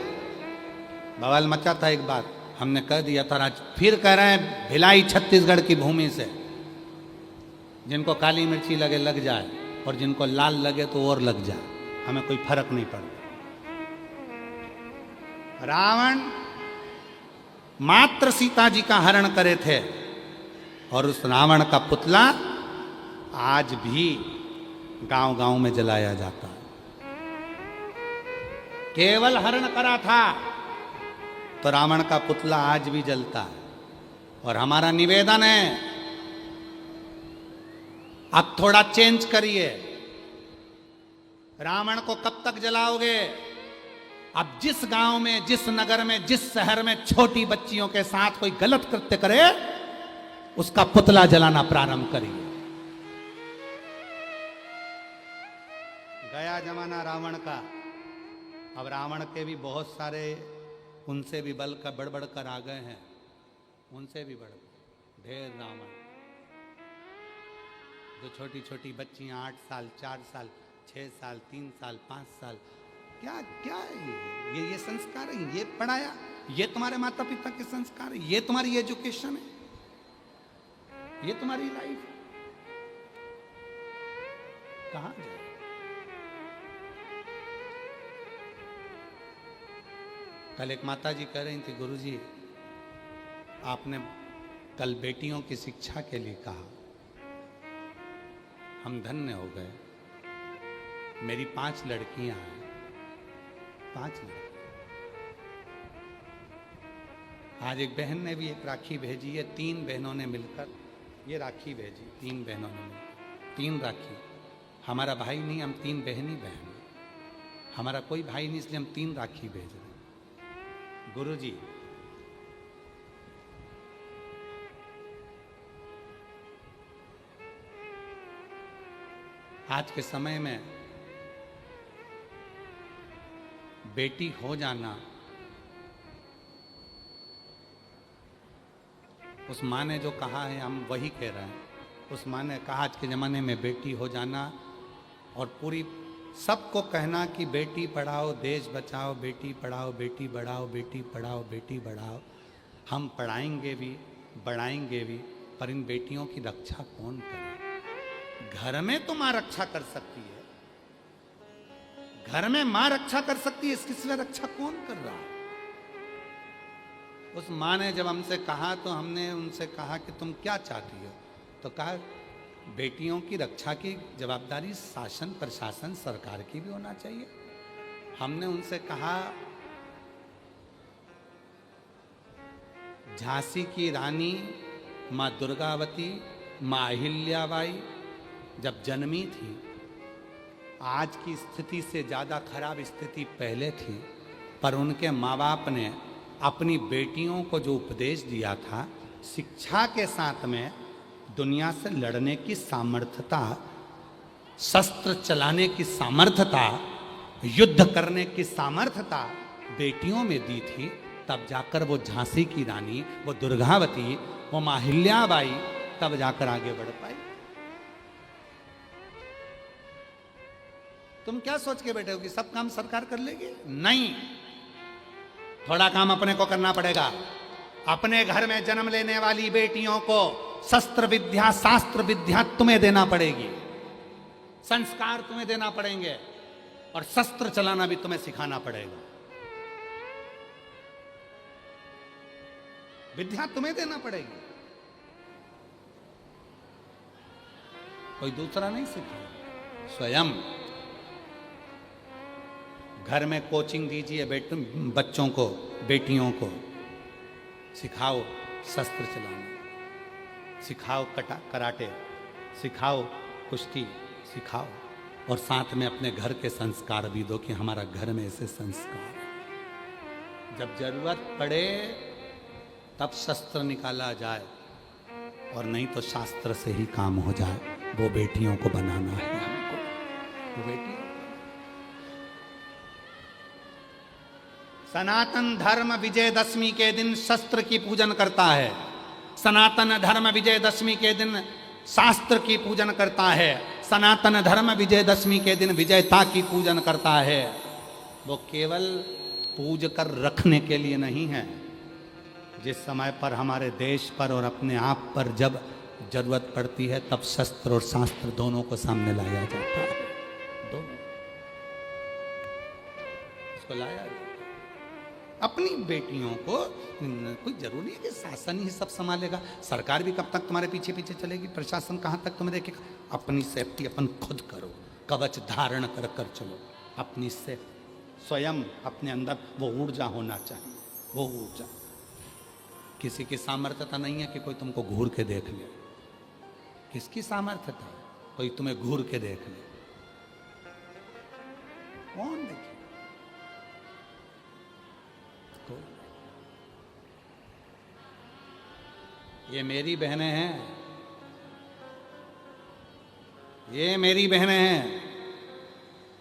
Speaker 1: बवाल मचा था एक बार, हमने कह दिया था, आज फिर कह रहे हैं भिलाई छत्तीसगढ़ की भूमि से जिनको काली मिर्ची लगे लग जाए और जिनको लाल लगे तो और लग जाए, हमें कोई फर्क नहीं पड़ता। रावण मात्र सीता जी का हरण करे थे और उस रावण का पुतला आज भी गांव-गांव में जलाया जाता है। केवल हरण करा था तो रावण का पुतला आज भी जलता है। और हमारा निवेदन है, अब थोड़ा चेंज करिए। रावण को कब तक जलाओगे? अब जिस गांव में, जिस नगर में, जिस शहर में छोटी बच्चियों के साथ कोई गलत कृत्य करे, उसका पुतला जलाना प्रारंभ करिए। गया जमाना रावण का। अब रावण के भी बहुत सारे उनसे भी बढ़ कर आ गए हैं, उनसे भी बढ़ ढेर रावण। जो छोटी छोटी बच्चियां 8 साल, 4 साल, 6 साल, 3 साल, 5 साल, क्या क्या है ये संस्कार है? ये पढ़ाया? ये तुम्हारे माता पिता के संस्कार है? ये तुम्हारी एजुकेशन है? ये तुम्हारी लाइफ है? कहां जाए? कल एक माता जी कह रही थी, गुरुजी आपने कल बेटियों की शिक्षा के लिए कहा, हम धन्य हो गए। मेरी 5 लड़कियां हैं, 5 लड़कियां। आज एक बहन ने भी एक राखी भेजी है, 3 बहनों ने मिलकर ये राखी भेजी, 3 बहनों ने मिलकर 3 राखी। हमारा भाई नहीं, हम 3 बहनी बहन। हमारा कोई भाई नहीं, इसलिए हम 3 राखी भेज रहे हैं। गुरुजी आज के समय में बेटी हो जाना, उस माँ ने जो कहा है हम वही कह रहे हैं। उस माँ ने कहा आज के ज़माने में बेटी हो जाना और पूरी सबको कहना कि बेटी पढ़ाओ देश बचाओ, बेटी पढ़ाओ बेटी बढ़ाओ, बेटी पढ़ाओ बेटी बढ़ाओ। हम पढ़ाएंगे भी, बढ़ाएंगे भी, पर इन बेटियों की रक्षा कौन करे? घर में तो माँ रक्षा कर सकती है, घर में माँ रक्षा कर सकती है, इसकी सिवा रक्षा कौन कर रहा है? उस माँ ने जब हमसे कहा तो हमने उनसे कहा कि तुम क्या चाहती हो? तो कहा बेटियों की रक्षा की जवाबदारी शासन प्रशासन सरकार की भी होना चाहिए। हमने उनसे कहा झांसी की रानी माँ दुर्गावती, माँ अहिल्याबाई जब जन्मी थी, आज की स्थिति से ज़्यादा खराब स्थिति पहले थी, पर उनके माँ बाप ने अपनी बेटियों को जो उपदेश दिया था, शिक्षा के साथ में दुनिया से लड़ने की सामर्थ्यता, शस्त्र चलाने की सामर्थ्यता, युद्ध करने की सामर्थ्यता बेटियों में दी थी। तब जाकर वो झांसी की रानी, वो दुर्गावती, वो माँ अहिल्याबाई तब जाकर आगे बढ़ पाई। तुम क्या सोच के बैठे हो कि सब काम सरकार कर लेगी? नहीं, थोड़ा काम अपने को करना पड़ेगा। अपने घर में जन्म लेने वाली बेटियों को शस्त्र विद्या, शास्त्र विद्या तुम्हें देना पड़ेगी, संस्कार तुम्हें देना पड़ेंगे और शस्त्र चलाना भी तुम्हें सिखाना पड़ेगा। विद्या तुम्हें देना पड़ेगी, कोई दूसरा नहीं सिखाएगा। स्वयं घर में कोचिंग दीजिए बच्चों को, बेटियों को सिखाओ शस्त्र चलाना, सिखाओ कराटे, सिखाओ कुश्ती, सिखाओ और साथ में अपने घर के संस्कार भी दो कि हमारा घर में ऐसे संस्कार है। जब जरूरत पड़े तब शस्त्र निकाला जाए और नहीं तो शास्त्र से ही काम हो जाए। वो बेटियों को बनाना है हमको, वो बेटियों सनातन धर्म विजयदशमी के दिन शस्त्र की पूजन करता है। सनातन धर्म विजयदशमी के दिन शास्त्र की पूजन करता है। सनातन धर्म विजयदशमी के दिन विजयता की पूजन करता है। वो केवल पूज कर रखने के लिए नहीं है। जिस समय पर हमारे देश पर और अपने आप पर जब जरूरत पड़ती है तब शस्त्र और शास्त्र दोनों को सामने लाया जाता है। दोनों इसको लाया जाता है। अपनी बेटियों को कोई जरूरी है कि शासन ही सब संभालेगा। सरकार भी कब तक तुम्हारे पीछे पीछे चलेगी, प्रशासन कहाँ तक तुम्हें देखेगा। अपनी सेफ्टी अपन खुद करो, कवच धारण कर कर चलो। अपनी से स्वयं अपने अंदर वो ऊर्जा होना चाहिए। वो ऊर्जा किसी की सामर्थ्यता नहीं है कि कोई तुमको घूर के देख ले। किसकी सामर्थ्यता है कोई तुम्हें घूर के देख ले? कौन देखे? ये मेरी बहनें हैं, ये मेरी बहनें हैं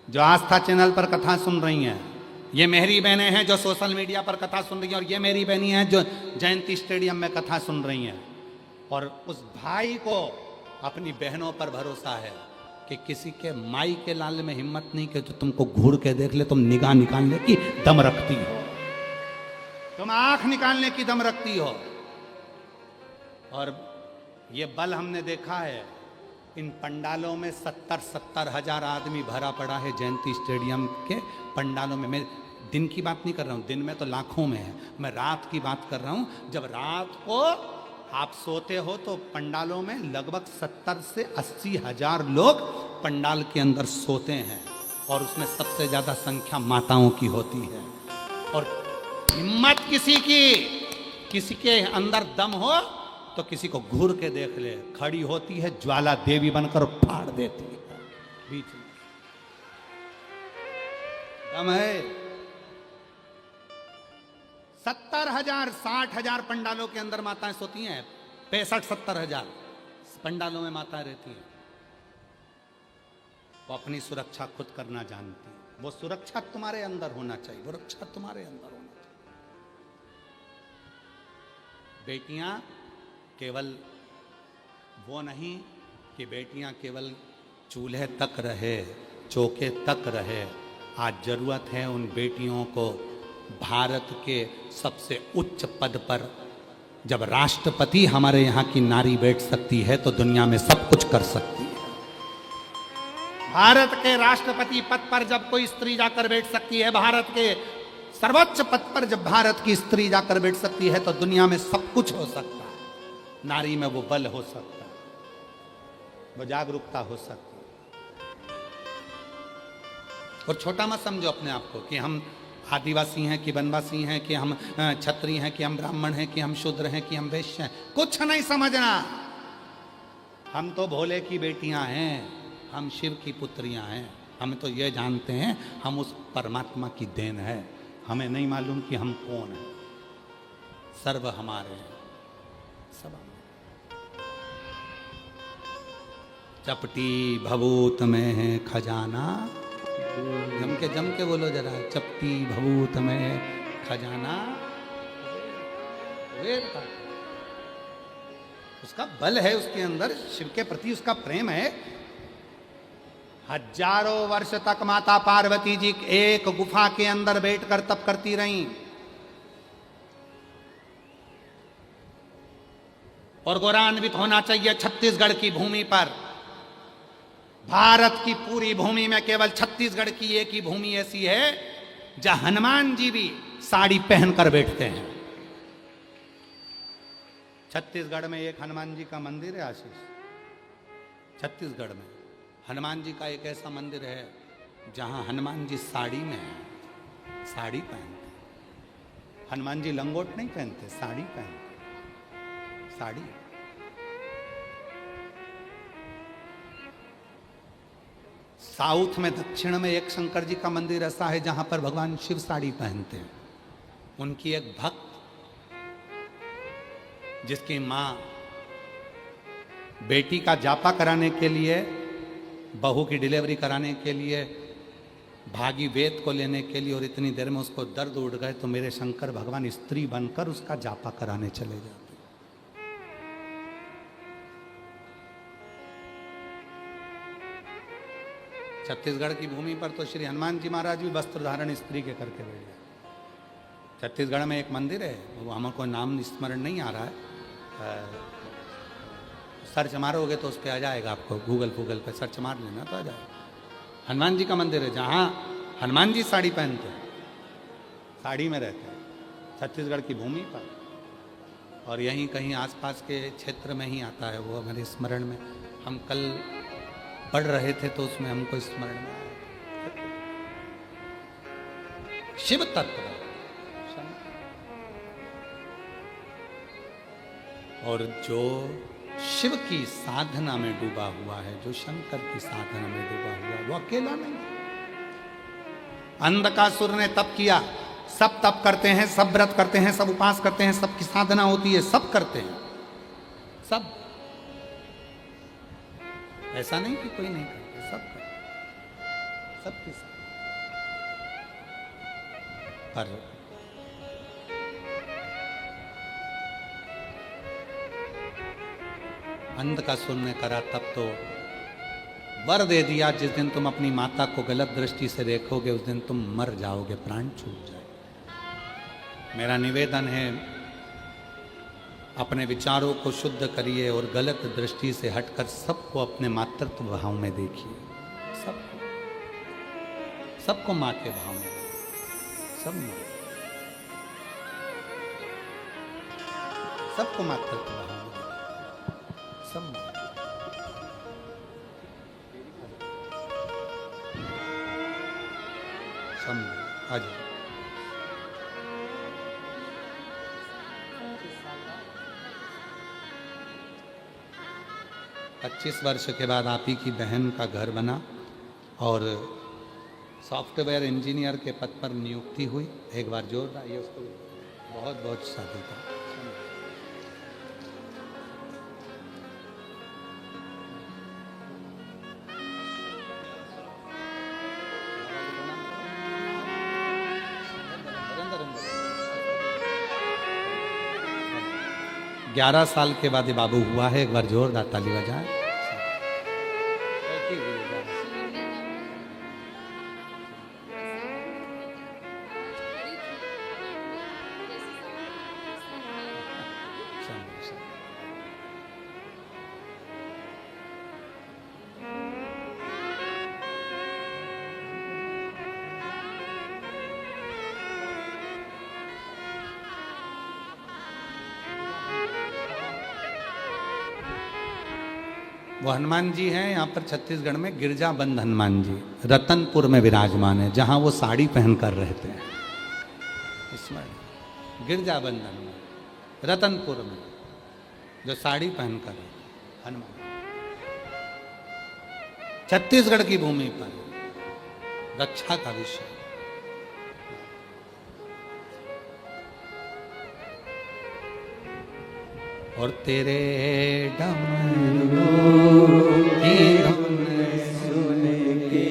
Speaker 1: जो आस्था चैनल पर कथा सुन रही हैं। ये मेरी बहनें हैं जो सोशल मीडिया पर कथा सुन रही हैं। और ये मेरी बहनी हैं जो जयंती स्टेडियम में कथा सुन रही हैं। और उस भाई को अपनी बहनों पर भरोसा है कि किसी के माई के लाल में हिम्मत नहीं कि जो तुमको घूर के देख ले। तुम निगाह निकालने की दम रखती हो, तुम आंख निकालने की दम रखती हो। और ये बल हमने देखा है इन पंडालों में 70-70 हजार आदमी भरा पड़ा है। जयंती स्टेडियम के पंडालों में। मैं दिन की बात नहीं कर रहा हूँ, दिन में तो लाखों में है। मैं रात की बात कर रहा हूँ। जब रात को आप सोते हो तो पंडालों में लगभग 70 से 80 हजार लोग पंडाल के अंदर सोते हैं। और उसमें सबसे ज्यादा संख्या माताओं की होती है। और हिम्मत किसी के अंदर दम हो तो किसी को घूर के देख ले। खड़ी होती है ज्वाला देवी बनकर फाड़ देती है बीच में। दम है। 70,000 60,000 पंडालों के अंदर माताएं सोती हैं। 65-70 हजार पंडालों में माताएं रहती हैं। वो अपनी सुरक्षा खुद करना जानती है। वो सुरक्षा तुम्हारे अंदर होना चाहिए। वो रक्षा तुम्हारे अंदर होना चाहिए। बेटियां केवल वो नहीं कि बेटियां केवल चूल्हे तक रहे, चौके तक रहे। आज जरूरत है उन बेटियों को भारत के सबसे उच्च पद पर। जब राष्ट्रपति हमारे यहाँ की नारी बैठ सकती है तो दुनिया में सब कुछ कर सकती है। भारत के राष्ट्रपति पद पर जब कोई स्त्री जाकर बैठ सकती है, भारत के सर्वोच्च पद पर जब भारत की स्त्री जाकर बैठ सकती है तो दुनिया में सब कुछ हो सकता है। नारी में वो बल हो सकता है, वो जागरूकता हो सकती है। और छोटा मत समझो अपने आप को कि हम आदिवासी हैं कि वनवासी हैं कि हम क्षत्रिय हैं कि हम ब्राह्मण हैं कि हम शूद्र हैं कि हम वैश्य हैं। कुछ नहीं समझना। हम तो भोले की बेटियां हैं, हम शिव की पुत्रियां हैं। हम तो ये जानते हैं हम उस परमात्मा की देन है। हमें नहीं मालूम कि हम कौन हैं। सर्व हमारे हैं, सब हमारे। चपटी भभूत में है खजाना। जम के बोलो जरा। चपटी भभूत में खजाना। वेद का उसका बल है, उसके अंदर शिव के प्रति उसका प्रेम है। हजारों वर्ष तक माता पार्वती जी एक गुफा के अंदर बैठकर तप करती रहीं। और गौरवान्वित होना चाहिए छत्तीसगढ़ की भूमि पर। भारत की पूरी भूमि में केवल छत्तीसगढ़ की एक ही भूमि ऐसी है जहां हनुमान जी भी साड़ी पहनकर बैठते हैं। छत्तीसगढ़ में एक हनुमान जी का मंदिर है आशीष। छत्तीसगढ़ में हनुमान जी का एक ऐसा मंदिर है जहां हनुमान जी साड़ी में है, साड़ी पहनते। हनुमान जी लंगोट नहीं पहनते, साड़ी पहनते। साड़ी। साउथ में दक्षिण में एक शंकर जी का मंदिर ऐसा है जहां पर भगवान शिव साड़ी पहनते हैं। उनकी एक भक्त जिसकी मां बेटी का जापा कराने के लिए, बहू की डिलीवरी कराने के लिए भागी वेद को लेने के लिए और इतनी देर में उसको दर्द उठ गए तो मेरे शंकर भगवान स्त्री बनकर उसका जापा कराने चले जाते। छत्तीसगढ़ की भूमि पर तो श्री हनुमान जी महाराज भी वस्त्र धारण स्त्री के करके बैठे। छत्तीसगढ़ में एक मंदिर है, वो हमको नाम स्मरण नहीं आ रहा है, सर्च मारोगे तो उस पर आ जाएगा, आपको गूगल पे सर्च मार लेना तो आ जाएगा। हनुमान जी का मंदिर है जहाँ हनुमान जी साड़ी पहनते हैं, साड़ी में रहते हैं, छत्तीसगढ़ की भूमि पर, और यहीं कहीं आसपास के क्षेत्र में ही आता है वो हमारे स्मरण में। हम कल पढ़ रहे थे तो उसमें हमको स्मरण में आया शिव तत्व, और जो शिव की साधना में डूबा हुआ है, जो शंकर की साधना में डूबा हुआ है, वो अकेला नहीं। अंधकासुर ने तप किया, सब तप करते हैं, सब व्रत करते हैं, सब उपास करते हैं, सबकी साधना होती है, सब करते हैं, सब, ऐसा नहीं कि कोई नहीं करते, सब करते, सबकी साधना। पर अंधकासुर ने करा तब तो वर दे दिया, जिस दिन तुम अपनी माता को गलत दृष्टि से देखोगे उस दिन तुम मर जाओगे, प्राण छूट जाए। मेरा निवेदन है, अपने विचारों को शुद्ध करिए और गलत दृष्टि से हटकर सबको अपने मातृत्व भाव में देखिए, सबको माँ के भाव में, सब माँ, सबको मातृत्व भाव में, सब माँ। आज 25 वर्ष के बाद आप ही की बहन का घर बना और सॉफ्टवेयर इंजीनियर के पद पर नियुक्ति हुई। एक बार जोरदार ये उसको बहुत बहुत साधुता। ग्यारह साल के बाद ये बाबू हुआ है, एक बार जोरदार ताली बजाएं। वो हनुमान जी हैं यहाँ पर छत्तीसगढ़ में, गिरजाबंद हनुमान जी रतनपुर में विराजमान है, जहाँ वो साड़ी पहनकर रहते हैं। इसमें गिरजाबंद हनुमान रतनपुर में जो साड़ी पहनकर हनुमान, छत्तीसगढ़ की भूमि पर रक्षा का विषय। और तेरे डमरू की धुन
Speaker 2: सुन के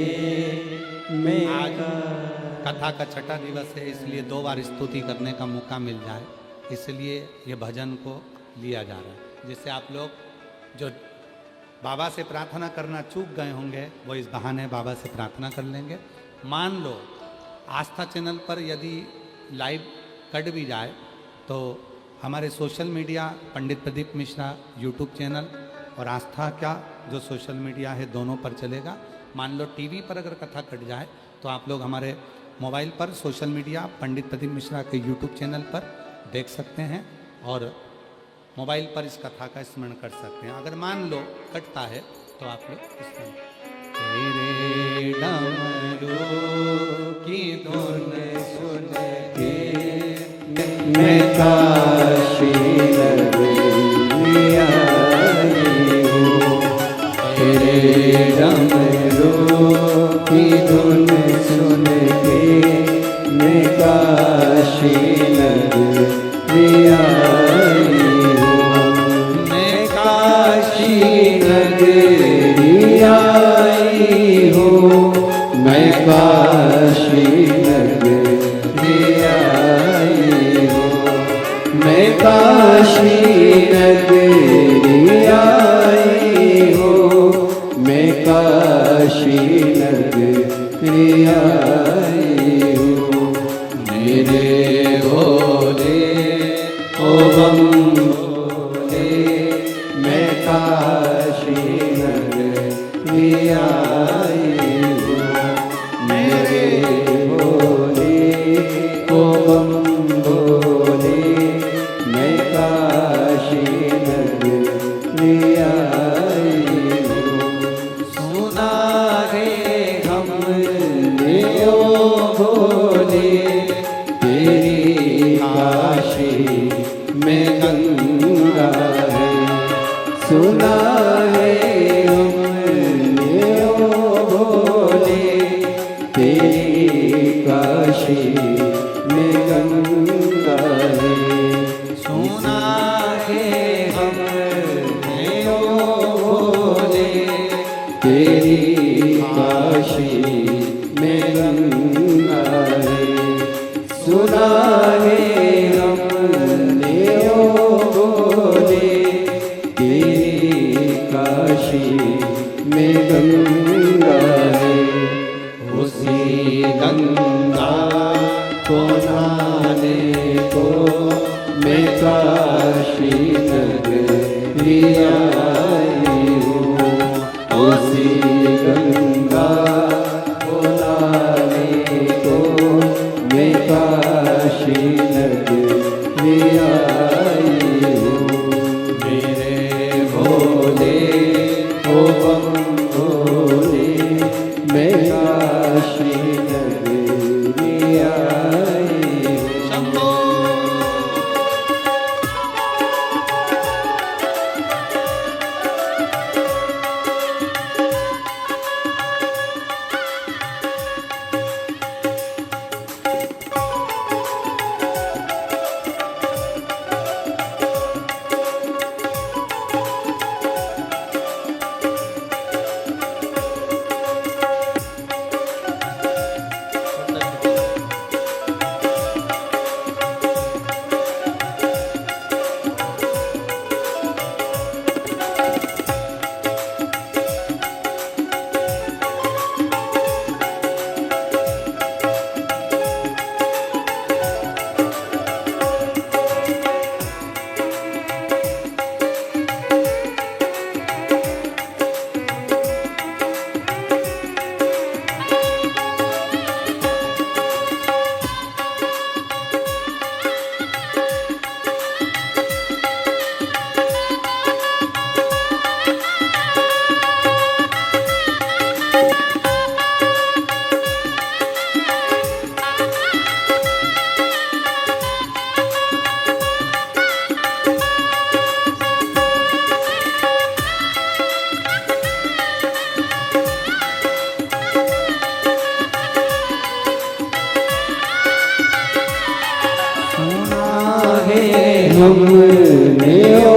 Speaker 2: मैं
Speaker 1: आज कथा का छठा दिवस है, इसलिए 2 बार स्तुति करने का मौका मिल जाए, इसलिए ये भजन को लिया जा रहा है, जिससे आप लोग जो बाबा से प्रार्थना करना चूक गए होंगे वो इस बहाने बाबा से प्रार्थना कर लेंगे। मान लो आस्था चैनल पर यदि लाइव कट भी जाए तो हमारे सोशल मीडिया पंडित प्रदीप मिश्रा यूट्यूब चैनल और आस्था का जो सोशल मीडिया है दोनों पर चलेगा। मान लो टीवी पर अगर कथा कट जाए तो आप लोग हमारे मोबाइल पर सोशल मीडिया पंडित प्रदीप मिश्रा के यूट्यूब चैनल पर देख सकते हैं और मोबाइल पर इस कथा का स्मरण कर सकते हैं। अगर मान लो कटता है तो आप लोग स्मरण तेरे डमरू की धुन सुन के
Speaker 2: मैं काशी नगरी आई हूँ, तेरे डमरू की धुन सुन के मैं काशी नगरी आई हूँ, मैं काशी नगरी आई हूँ, मैं काशी काशी नगरी आई हूँ, मैं काशी नगरी आई हूँ। मेरे भोले ओ बम भोले, मैं काशी नगरी आई हूँ। मेरे भोले ओ बम भोले, मैं काशी नगरी आई हूँ। सुना है हमने ओ भोले, तेरी काशी में गंगा है। सुना है हमने ओ भोले, तेरी काशी में गंगा है। सुना है हमने ओ भोले, तेरी काशी में गंगा है। सुना है हमने ओ भोले, तेरी काशी में गंगा है। उसी गंगा को नहाने को मैं काशी नगरी आई हूँ। उसी गंगा को नहाने को मैं काशी नगरी आई हूँ। मेरे भोले ओ बम भोले, मैं काशी नगरी आई हूँ। हमने ओ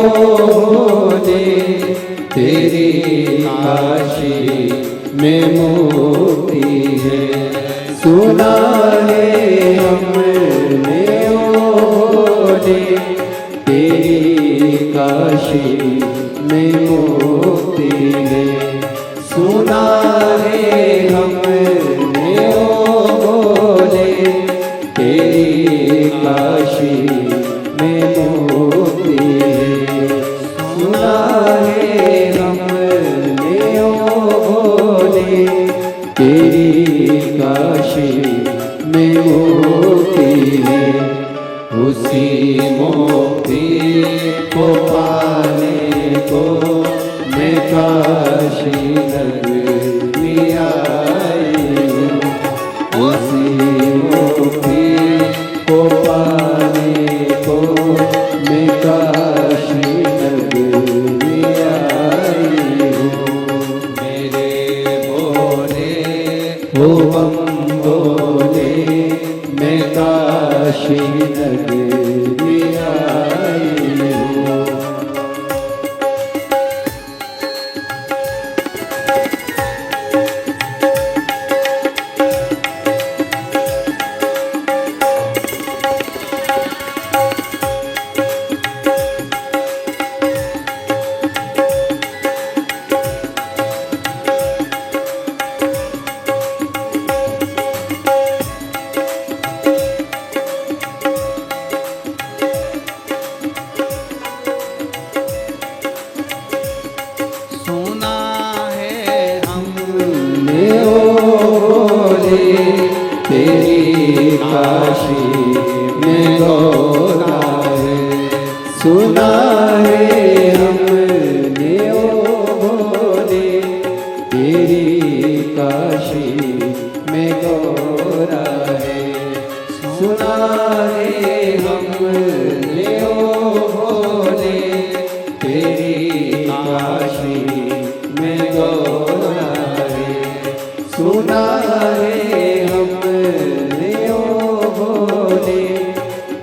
Speaker 2: भोले, तेरी काशी में मोती है। सुना है हमने ओ भोले, तेरी काशी में मोती है। सुना है हमने ओ भोले, तेरी काशी में मोती है। सुना है हमने ओ भोले, तेरी काशी में मोती है। उसी मोती को पाने को मैं काशी नगरी आई हूँ। उसी मोती को पाने को मैं काशी नगरी आई हूँ। मेरे भोले ओ बम भोले, मैं काशी नगरी आई हूँ। काशी में गौरा है। सुना है हमने ओ भोले तेरी काशी में गौरा है। सुना है हमने ओ भोले तेरी काशी में गौरा है। सुना है हमने ओ भोले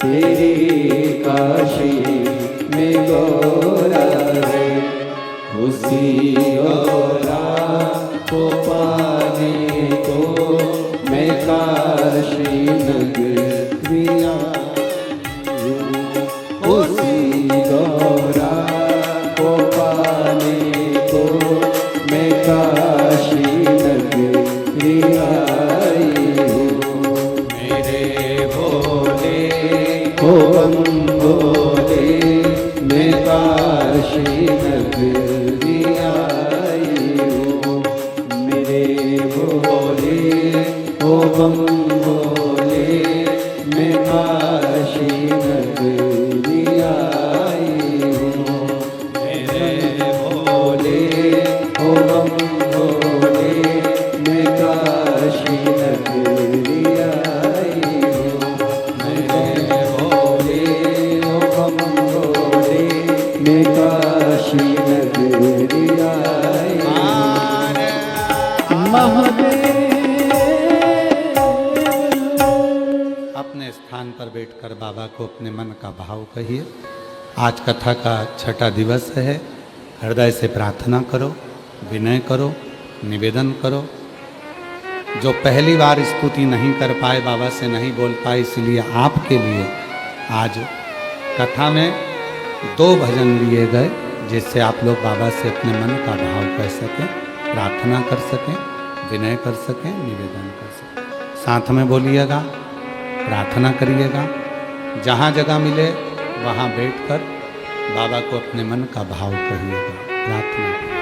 Speaker 2: तेरी काशी में गौरा है। उसी गौरा को पाने को मैं काशी नगरी आऊं। उसी गौरा को पाने को मैं काशी नगरी आई हूँ। मेरे भोले ओ बम भोले मैं काशी नगरी आई हूँ। मेरे भोले ओ बम भोले मैं काशी नगरी आई हूँ। मेरे भोले ओ बम भोले मैं काशी नगरी आई हूँ। मेरे भोले ओ बम भोले मैं काशी नगरी आई हूँ।
Speaker 1: अपने स्थान पर बैठकर बाबा को अपने मन का भाव कहिए। आज कथा का छठा दिवस है। हृदय से प्रार्थना करो, विनय करो, निवेदन करो। जो पहली बार स्तुति नहीं कर पाए, बाबा से नहीं बोल पाए, इसलिए आपके लिए आज कथा में 2 भजन लिए गए, जिससे आप लोग बाबा से अपने मन का भाव कह सकें, प्रार्थना कर सकें, विनय कर सकें, निवेदन कर सकें। साथ में बोलिएगा, प्रार्थना करिएगा। जहाँ जगह मिले वहाँ बैठकर बाबा को अपने मन का भाव कहिएगा, प्रार्थना करिएगा।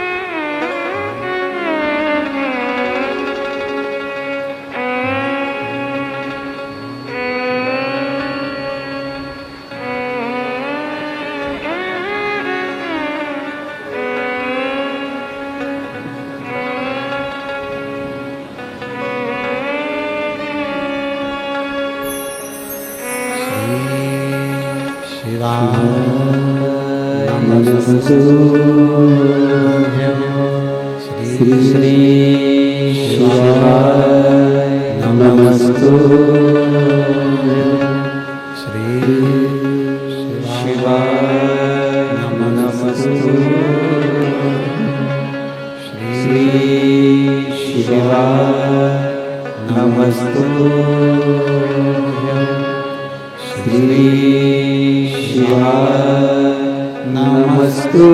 Speaker 2: श्री श्री शिवाय नमस्तु।
Speaker 1: श्री
Speaker 2: शिवाय नमस्तु। श्री शिवाय नमस्तु। श्री शिवाय नमस्तु।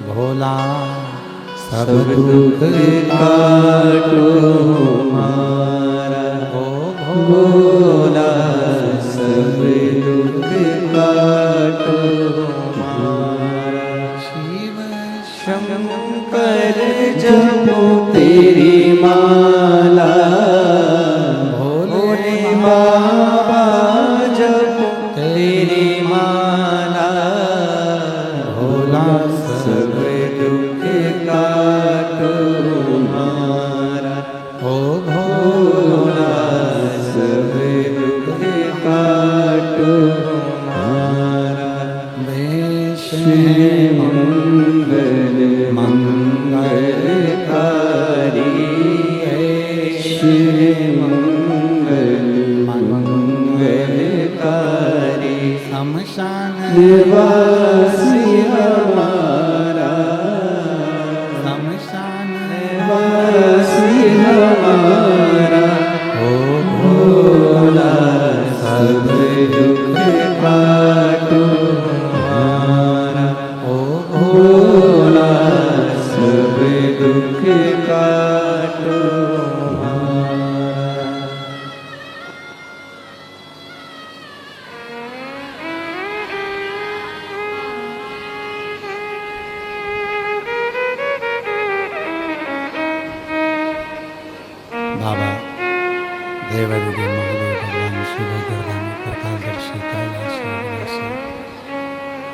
Speaker 1: भोला सब
Speaker 2: सब दुख काटो हमारा।
Speaker 1: ओ
Speaker 2: भोला सब दुख काटो हमारा।
Speaker 1: शिव
Speaker 2: शंकर जपो तेरी माला। भोले बाबा जपो तेरी माला। भोला सब दुख काटो हमारा।
Speaker 1: ओ
Speaker 2: भोला सब दुख काटो हमारा।
Speaker 1: वेश
Speaker 2: मंगल मंगलकारी शिव मंगल मंगलकारी।
Speaker 1: शमशान
Speaker 2: निवासी हमारा।
Speaker 1: शमशान
Speaker 2: निवासी हमारा।
Speaker 1: ओ
Speaker 2: भोला सब दुख काटो हमारा।
Speaker 1: ओ
Speaker 2: भोला सब दुख काटो हमारा।
Speaker 1: देवदेव महादेव भगवान शिव गर्दानी प्रकाशदर्शी कैलाशी विनाशी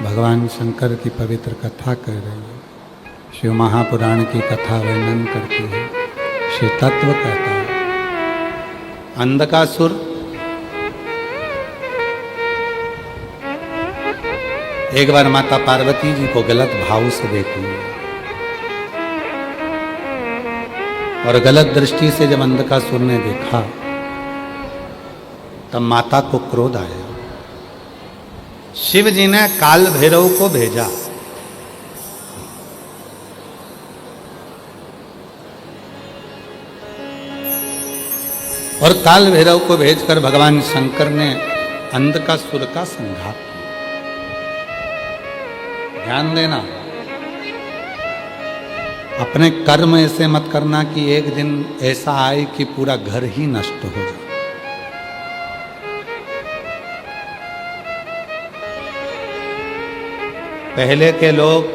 Speaker 1: भगवान शंकर की पवित्र कथा कह रही है। शिव महापुराण की कथा वर्णन करती है। शिव तत्व कहता है अंधकासुर एक बार माता पार्वती जी को गलत भाव से देख लिया और गलत दृष्टि से जब अंधकासुर ने देखा तब माता को क्रोध आया। शिव जी ने काल भैरव को भेजा। और काल भैरव को भेजकर भगवान शंकर ने अंधकासुर का संहार किया। ध्यान देना, अपने कर्म ऐसे मत करना कि एक दिन ऐसा आए कि पूरा घर ही नष्ट हो जाए। पहले के लोग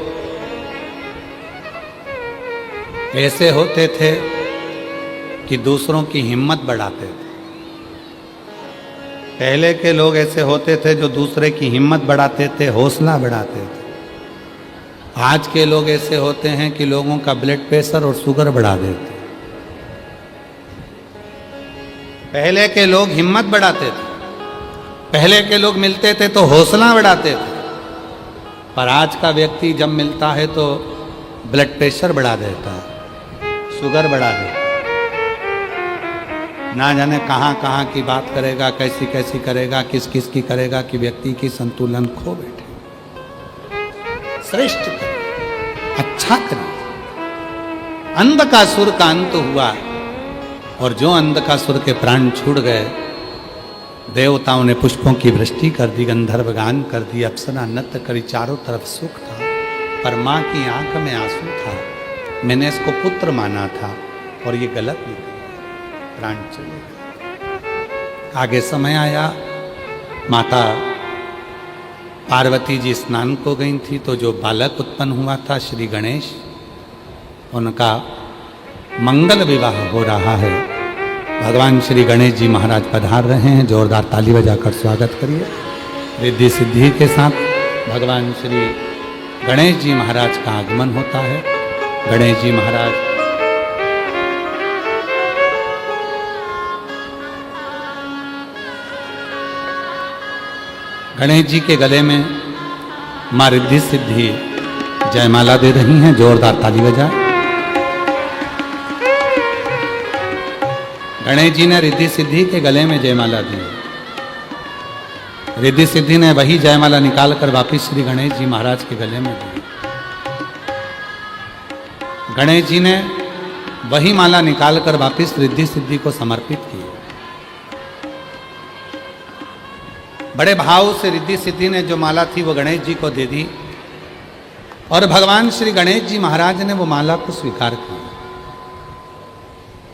Speaker 1: ऐसे होते थे कि दूसरों की हिम्मत बढ़ाते थे। पहले के लोग ऐसे होते थे जो दूसरे की हिम्मत बढ़ाते थे, हौसला बढ़ाते थे। आज के लोग ऐसे होते हैं कि लोगों का ब्लड प्रेशर और शुगर बढ़ा देते। पहले के लोग हिम्मत बढ़ाते थे, पहले के लोग मिलते थे तो हौसला बढ़ाते थे। पर आज का व्यक्ति जब मिलता है तो ब्लड प्रेशर बढ़ा देता है, शुगर बढ़ा देता है, ना जाने कहाँ कहाँ की बात करेगा, कैसी कैसी करेगा, किस किस की करेगा कि व्यक्ति की संतुलन खो बैठे। श्रेष्ठ करें, अच्छा करें। अंधकासुर का अंत हुआ और जो अंधकासुर के प्राण छूट गए, देवताओं ने पुष्पों की वृष्टि कर दी, गंधर्व गान कर दी, अप्सरा नृत्य करी, चारों तरफ सुख था। पर माँ की आंख में आंसू था। मैंने इसको पुत्र माना था और ये गलत निकला, प्राण चले गए। आगे समय आया, माता पार्वती जी स्नान को गई थी तो जो बालक उत्पन्न हुआ था श्री गणेश, उनका मंगल विवाह हो रहा है। भगवान श्री गणेश जी महाराज पधार रहे हैं। जोरदार ताली बजाकर स्वागत करिए। रिद्धि सिद्धि के साथ भगवान श्री गणेश जी महाराज का आगमन होता है। गणेश जी महाराज गणेश जी के गले में मां रिद्धि सिद्धि जयमाला दे रही हैं। जोरदार ताली बजाएं। गणेश जी ने रिद्धि सिद्धि के गले में जयमाला दी। रिद्धि सिद्धि ने वही जयमाला निकालकर वापिस श्री गणेश जी महाराज के गले में दी। गणेश जी ने वही माला निकालकर वापिस रिद्धि सिद्धि को समर्पित की। बड़े भाव से रिद्धि सिद्धि ने जो माला थी वो गणेश जी को दे दी और भगवान श्री गणेश जी महाराज ने वो माला को स्वीकार किया।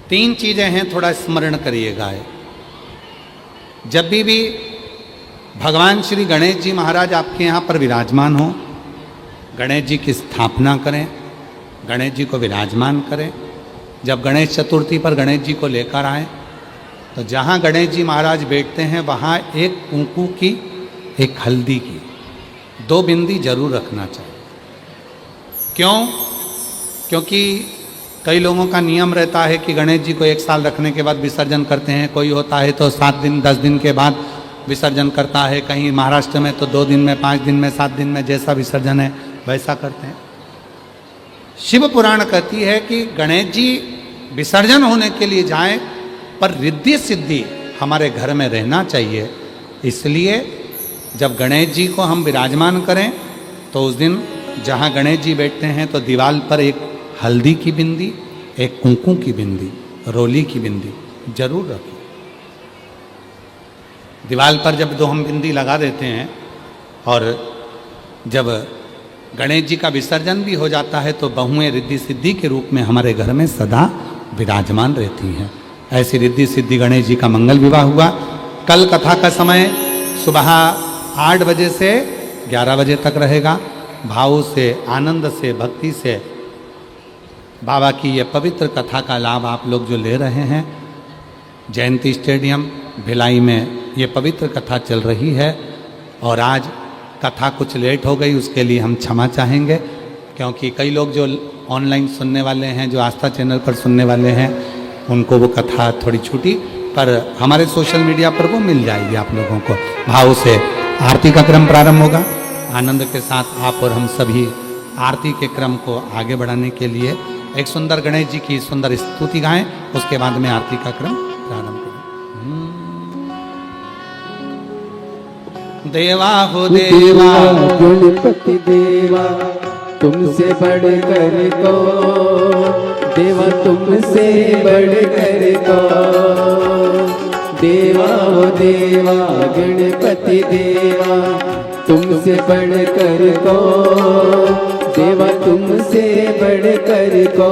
Speaker 1: तीन चीजें हैं, थोड़ा स्मरण करिएगा। जब भी भगवान श्री गणेश जी महाराज आपके यहाँ पर विराजमान हो, गणेश जी की स्थापना करें, गणेश जी को विराजमान करें। जब गणेश चतुर्थी पर गणेश जी को लेकर आए तो जहाँ गणेश जी महाराज बैठते हैं वहाँ एक कुंकू की, एक हल्दी की 2 बिंदी जरूर रखना चाहिए। क्यों? क्योंकि कई लोगों का नियम रहता है कि गणेश जी को 1 साल रखने के बाद विसर्जन करते हैं। कोई होता है तो 7 दिन 10 दिन के बाद विसर्जन करता है। कहीं महाराष्ट्र में तो 2 दिन में, 5 दिन में, 7 दिन में, जैसा विसर्जन है वैसा करते हैं। शिव पुराण कहती है कि गणेश जी विसर्जन होने के लिए जाएं पर रिद्धि सिद्धि हमारे घर में रहना चाहिए। इसलिए जब गणेश जी को हम विराजमान करें तो उस दिन जहाँ गणेश जी बैठते हैं तो दीवार पर एक हल्दी की बिंदी, एक कुंकू की बिंदी, रोली की बिंदी जरूर रखें। दीवार पर जब 2 हम बिंदी लगा देते हैं और जब गणेश जी का विसर्जन भी हो जाता है तो बहुएं रिद्धि सिद्धि के रूप में हमारे घर में सदा विराजमान रहती हैं। ऐसी रिद्धि सिद्धि गणेश जी का मंगल विवाह हुआ। कल कथा का समय सुबह 8 बजे से 11 बजे तक रहेगा। भाव से, आनंद से, भक्ति से बाबा की ये पवित्र कथा का लाभ आप लोग जो ले रहे हैं, जयंती स्टेडियम भिलाई में ये पवित्र कथा चल रही है और आज कथा कुछ लेट हो गई, उसके लिए हम क्षमा चाहेंगे, क्योंकि कई लोग जो ऑनलाइन सुनने वाले हैं, जो आस्था चैनल पर सुनने वाले हैं, उनको वो कथा थोड़ी छूटी, पर हमारे सोशल मीडिया पर वो मिल जाएगी आप लोगों को। भाव से आरती का क्रम प्रारंभ होगा। आनंद के साथ आप और हम सभी आरती के क्रम को आगे बढ़ाने के लिए एक सुंदर गणेश जी की सुंदर स्तुति गाएं, उसके बाद में आरती का क्रम प्रारंभ करें। देवा हो देवा
Speaker 2: गणपति देवा, तुमसे बढ़कर को, देवा तुमसे बढ़कर को, देवा हो देवा गणपति देवा, तुमसे बढ़कर को, देवा तुमसे बढ़कर को।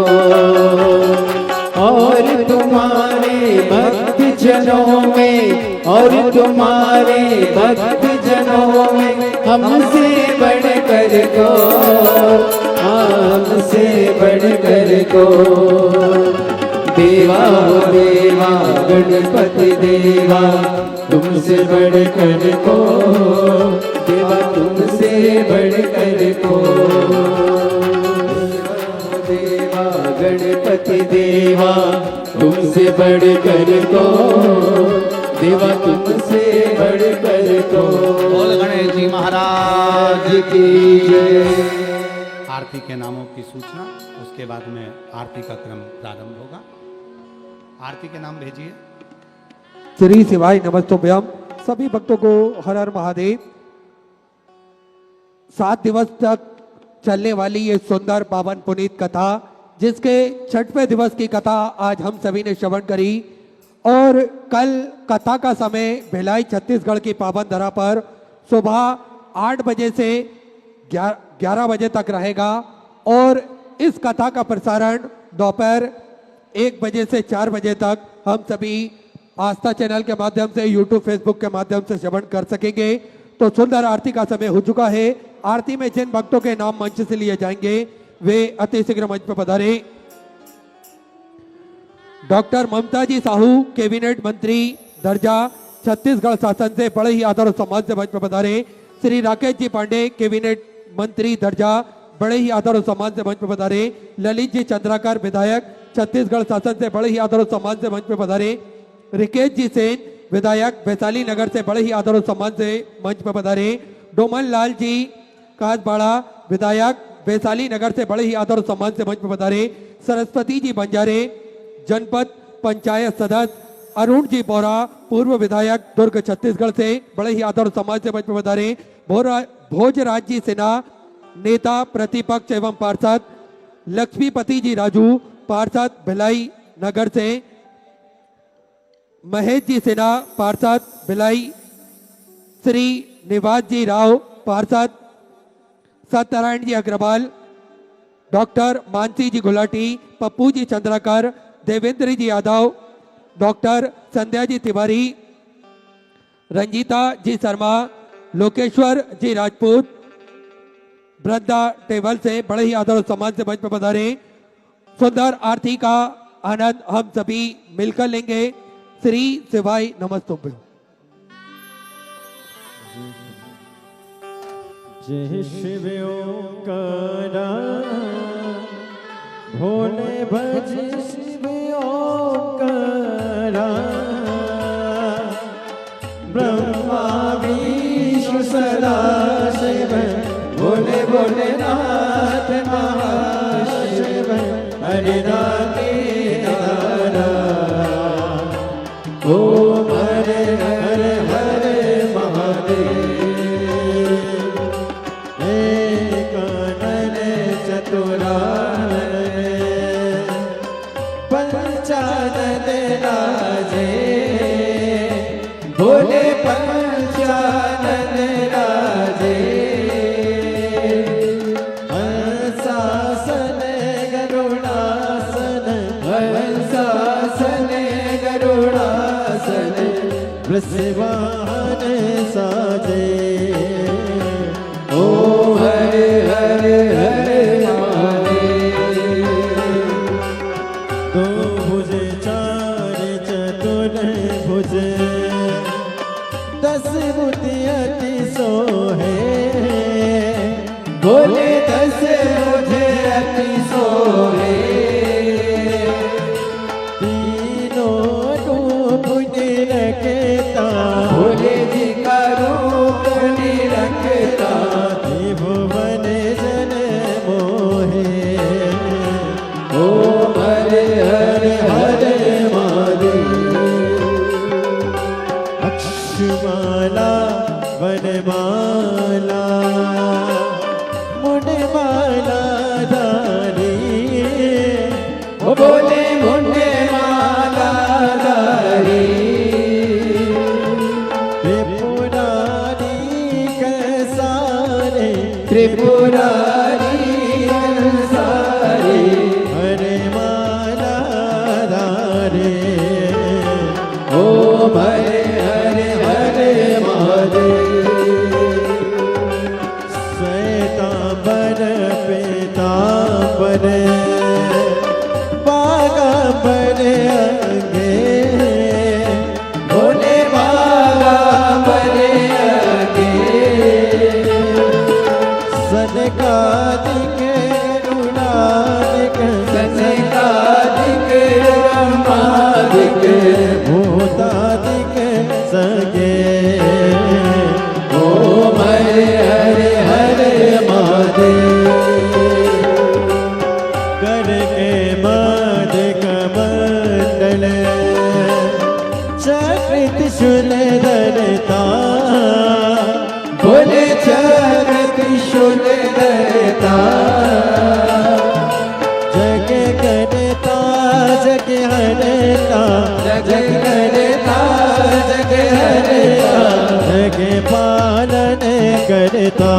Speaker 2: और तुम्हारे भक्त जनों में, और तुम्हारे भक्त जनों में हमसे बढ़कर को, हमसे बढ़कर को। देवा हो देवा गणपति देवा, तुमसे बढ़कर को, देवा तुमसे बढ़कर को। देवा गणपति देवा, तुमसे बढ़कर को, देवा तुमसे बढ़कर को।
Speaker 1: बोल गणेश जी महाराज
Speaker 2: की जय।
Speaker 1: आरती के नामों की सूचना, उसके बाद में आरती का क्रम प्रारंभ होगा। आरती के नाम भेजिए।
Speaker 3: श्री शिवाय नमस्तुभ्यम। सभी भक्तों को हर हर महादेव। 7 दिवस तक चलने वाली ये सुंदर पावन पुनीत कथा, जिसके 6वें दिवस की कथा आज हम सभी ने श्रवण करी, और कल कथा का समय भिलाई छत्तीसगढ़ की पावन धरा पर सुबह 8 बजे से 11 बजे तक रहेगा, और इस कथा का प्रसारण दोपहर 1 बजे से 4 बजे तक हम सभी आस्था चैनल के माध्यम से, यूट्यूब फेसबुक के माध्यम से श्रवण कर सकेंगे। तो सुंदर आरती का समय हो चुका है। आरती में जिन भक्तों के नाम मंच से लिए जाएंगे वे अति शीघ्र मंच पर पधारे। डॉक्टर ममता जी साहू, कैबिनेट मंत्री दर्जा, छत्तीसगढ़ शासन से बड़े ही आदर और सम्मान से मंच पर पधारे। श्री राकेश जी पांडे, कैबिनेट मंत्री दर्जा, बड़े ही आदर और सम्मान से मंच पर पधारे। ललित जी चंद्राकर, विधायक, छत्तीसगढ़ शासन से बड़े ही आदर और सम्मान से मंच पर पधारे। रिकेश जी सेन, विधायक, वैशाली नगर से बड़े ही आदर और सम्मान से मंच पर पधारे। डोमन लाल जी कासबाड़ा, विधायक, वैशाली नगर से बड़े ही आदर और सम्मान से मंच पर पधारे। सरस्वती जी बंजारे, जनपद पंचायत सदस्य। अरुण जी बोरा, पूर्व विधायक, दुर्ग, छत्तीसगढ़ से बड़े ही आदर और सम्मान से मंच पर पधारे। भोजराज जी सिन्हा, नेता, प्रतिपक्ष एवं पार्षद। लक्ष्मीपति जी राजू, पार्षद, भिलाई नगर से। महेश जी सिन्हा, पार्षद, भिलाई। श्री निवास जी राव, पार्षद। सत्यनारायण जी अग्रवाल, डॉक्टर मानसी जी गुलाटी, पप्पू जी चंद्राकर, देवेंद्र जी यादव, डॉक्टर संध्या जी तिवारी, रंजीता जी शर्मा, लोकेश्वर जी राजपूत, वृंदा टेबल से बड़े ही आदर और सम्मान से मंच पर पधारे। सुंदर आरती का आनंद हम सभी मिलकर लेंगे। श्री शिवाय नमस्तुभ्यं।
Speaker 2: जय शिव ओंकारा, भोले भज शिव ओंकारा, ब्रह्मा विष्णु सदा शिव, भोले भोलेनाथ महाशिव, हरि राधे नारा, ओम हरे हरे हरे महादेव। पंचानन राजे, भोले पंचानन राजे, हंसासन गरुड़ासन, हंसासन गरुड़ासन, वृषवाहन साजे। ओ हरे हरे हरे महादेव। दो भुज चार चतुर हरे हरे हरे महादेव अक्षमाला वनमाला मुंडमाला धारी ओ बोले मुंडमाला धारी त्रिपुरारी कैसारे त्रिपुरारी कैसारे हरे माला धारे ओम हरे हरे हरे महादेव श्वेतांबर पीतांबर बागांबर अंगे भोले बागांबर अंगे सनकादिक करुणादिक सनकादिक ब्रह्मादिक भूतादिक सगे ओम हरे हरे हरे महादेव कर के मद कमंडल चक्र त्रिशूल धरता बोले चक्र त्रिशूल धरता जग करता जग हरता जग करता जग हरता जग पालन करता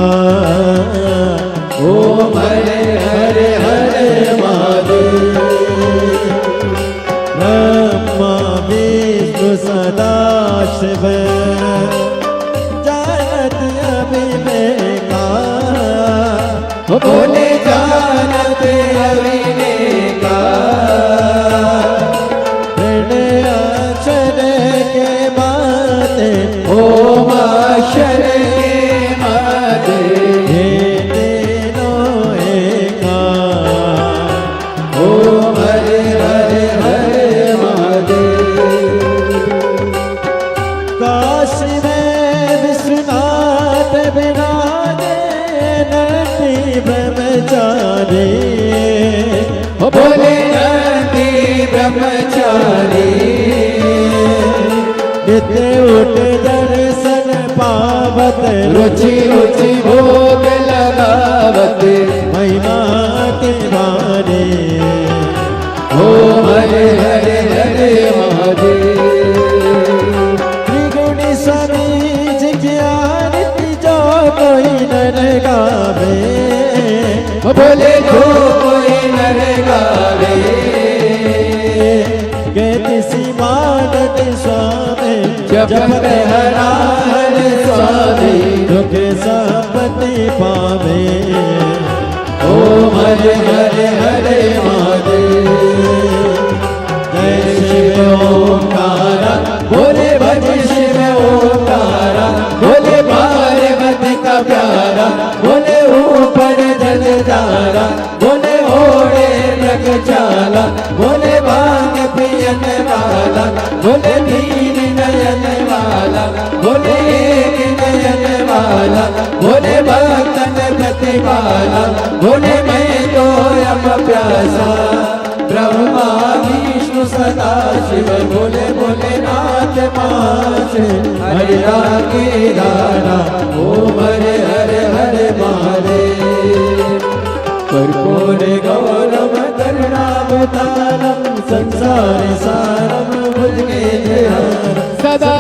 Speaker 2: ओम हरे हरे हरे महादेव ब्रह्मा विष्णु सदा शिव जानत अभिनेका बोले जानत अभिनेका ऋण अक्षर के माते ओम अक्षर के माते हे तीनों एका ओम हरे हरे हरे महादेव काशी में विश्वनाथ विराजे नंदी ब्रह्मचारी बोले नंदी ब्रह्मचारी नित्य उठ दर्शन पावत रुचि रुचि भोग लगावत महिमा के बारे ओम हरे हरे हरे महादेव त्रिगुणी स्वामी जी की आरती जो कोई नर गावे बोले जो कोई नर गावे कहती सी मानत स्वामी जब हरा हर स्वामी दुख संपत्ति पावे ओम हरे हरे हरे महादेव जय शिव ओंकारा बोले भज शिव ओंकारा बोले पार्वती का प्यारा बोले ऊपर जलधारा बोले ओढ़े मृगशाला बोले भांग पियन वाला बोले दीन नयन वाला बोले एक नयन वाला बोले भक्तन प्रतिपाला बोले मैं तो यम प्यासा ब्रह्मा विष्णु सदा शिव बोले बोले नाथ मास हरे रागे दाना ओम हरे हरे हरे महादेव कर्पूर गौरव करुणावतारम संसार सारम भुजगेन्द्रहारम सदा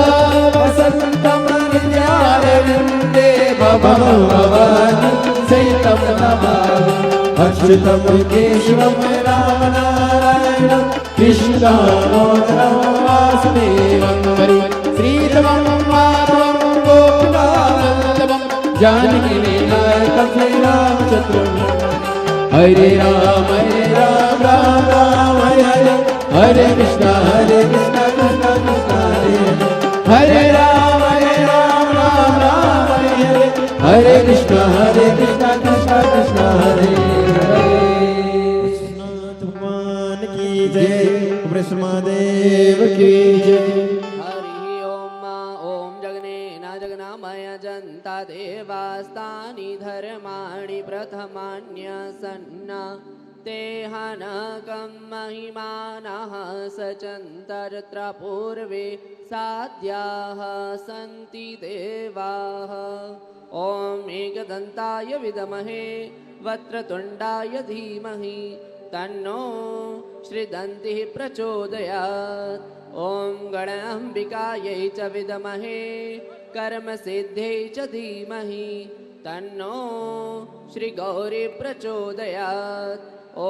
Speaker 2: वसंतम हृदयारविन्दे भवभवानी सहितं नमामि अच्युतं केशवं राम नारायणं कृष्णदामोदरं वासुदेवं हरि श्रीरामं माधवं गोपिकावल्लभं जानकीनायकं श्रीरामचन्द्रं हरे राम राम राम हरे हरे हरे कृष्ण कृष्ण कृष्ण हरे हरे राम राम राम हरे हरे हरे कृष्ण कृष्ण कृष्ण हरे कृष्ण भगवान की जय कृष्णदेव की जय
Speaker 4: हरि ओम ओम जगनेन जगनामय जनता देवास्तानि धर्माणि प्रथमान्यसन्न ते हनकं महिमानः सचन्तरत्र पूर्वे साध्याः सन्ति देवाः ॐ एकदन्ताय विद्महे वक्रतुण्डाय धीमहि तन्नो श्रीदन्तिः प्रचोदयात् ॐ गणाम्बिकायै च विद्महे कर्मसिद्ध्यै च धीमहि तन्नो श्रीगौरी प्रचोदयात् ॐ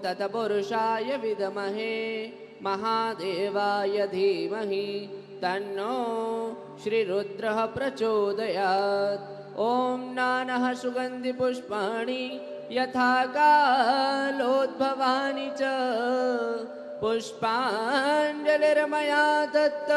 Speaker 4: तत्पुरुषाय विद्महे महादेवाय धीमहि तन्नो श्रीरुद्रः प्रचोदयात् ॐ नानः सुगन्धिपुष्पाणि यथा कालोद्भवानि च पुष्पाञ्जलिर्मया दत्त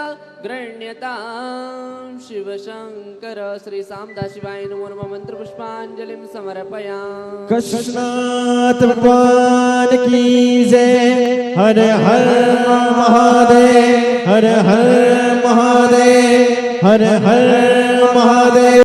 Speaker 4: गृह्यतां शिवशङ्कर श्री सामदाशिवाय नमो नमः मंत्र पुष्पांजलिं समर्पयामि।
Speaker 2: कृष्णात भगवान की जय। हर हर महादेव, हर हर महादेव, हर हर महादेव।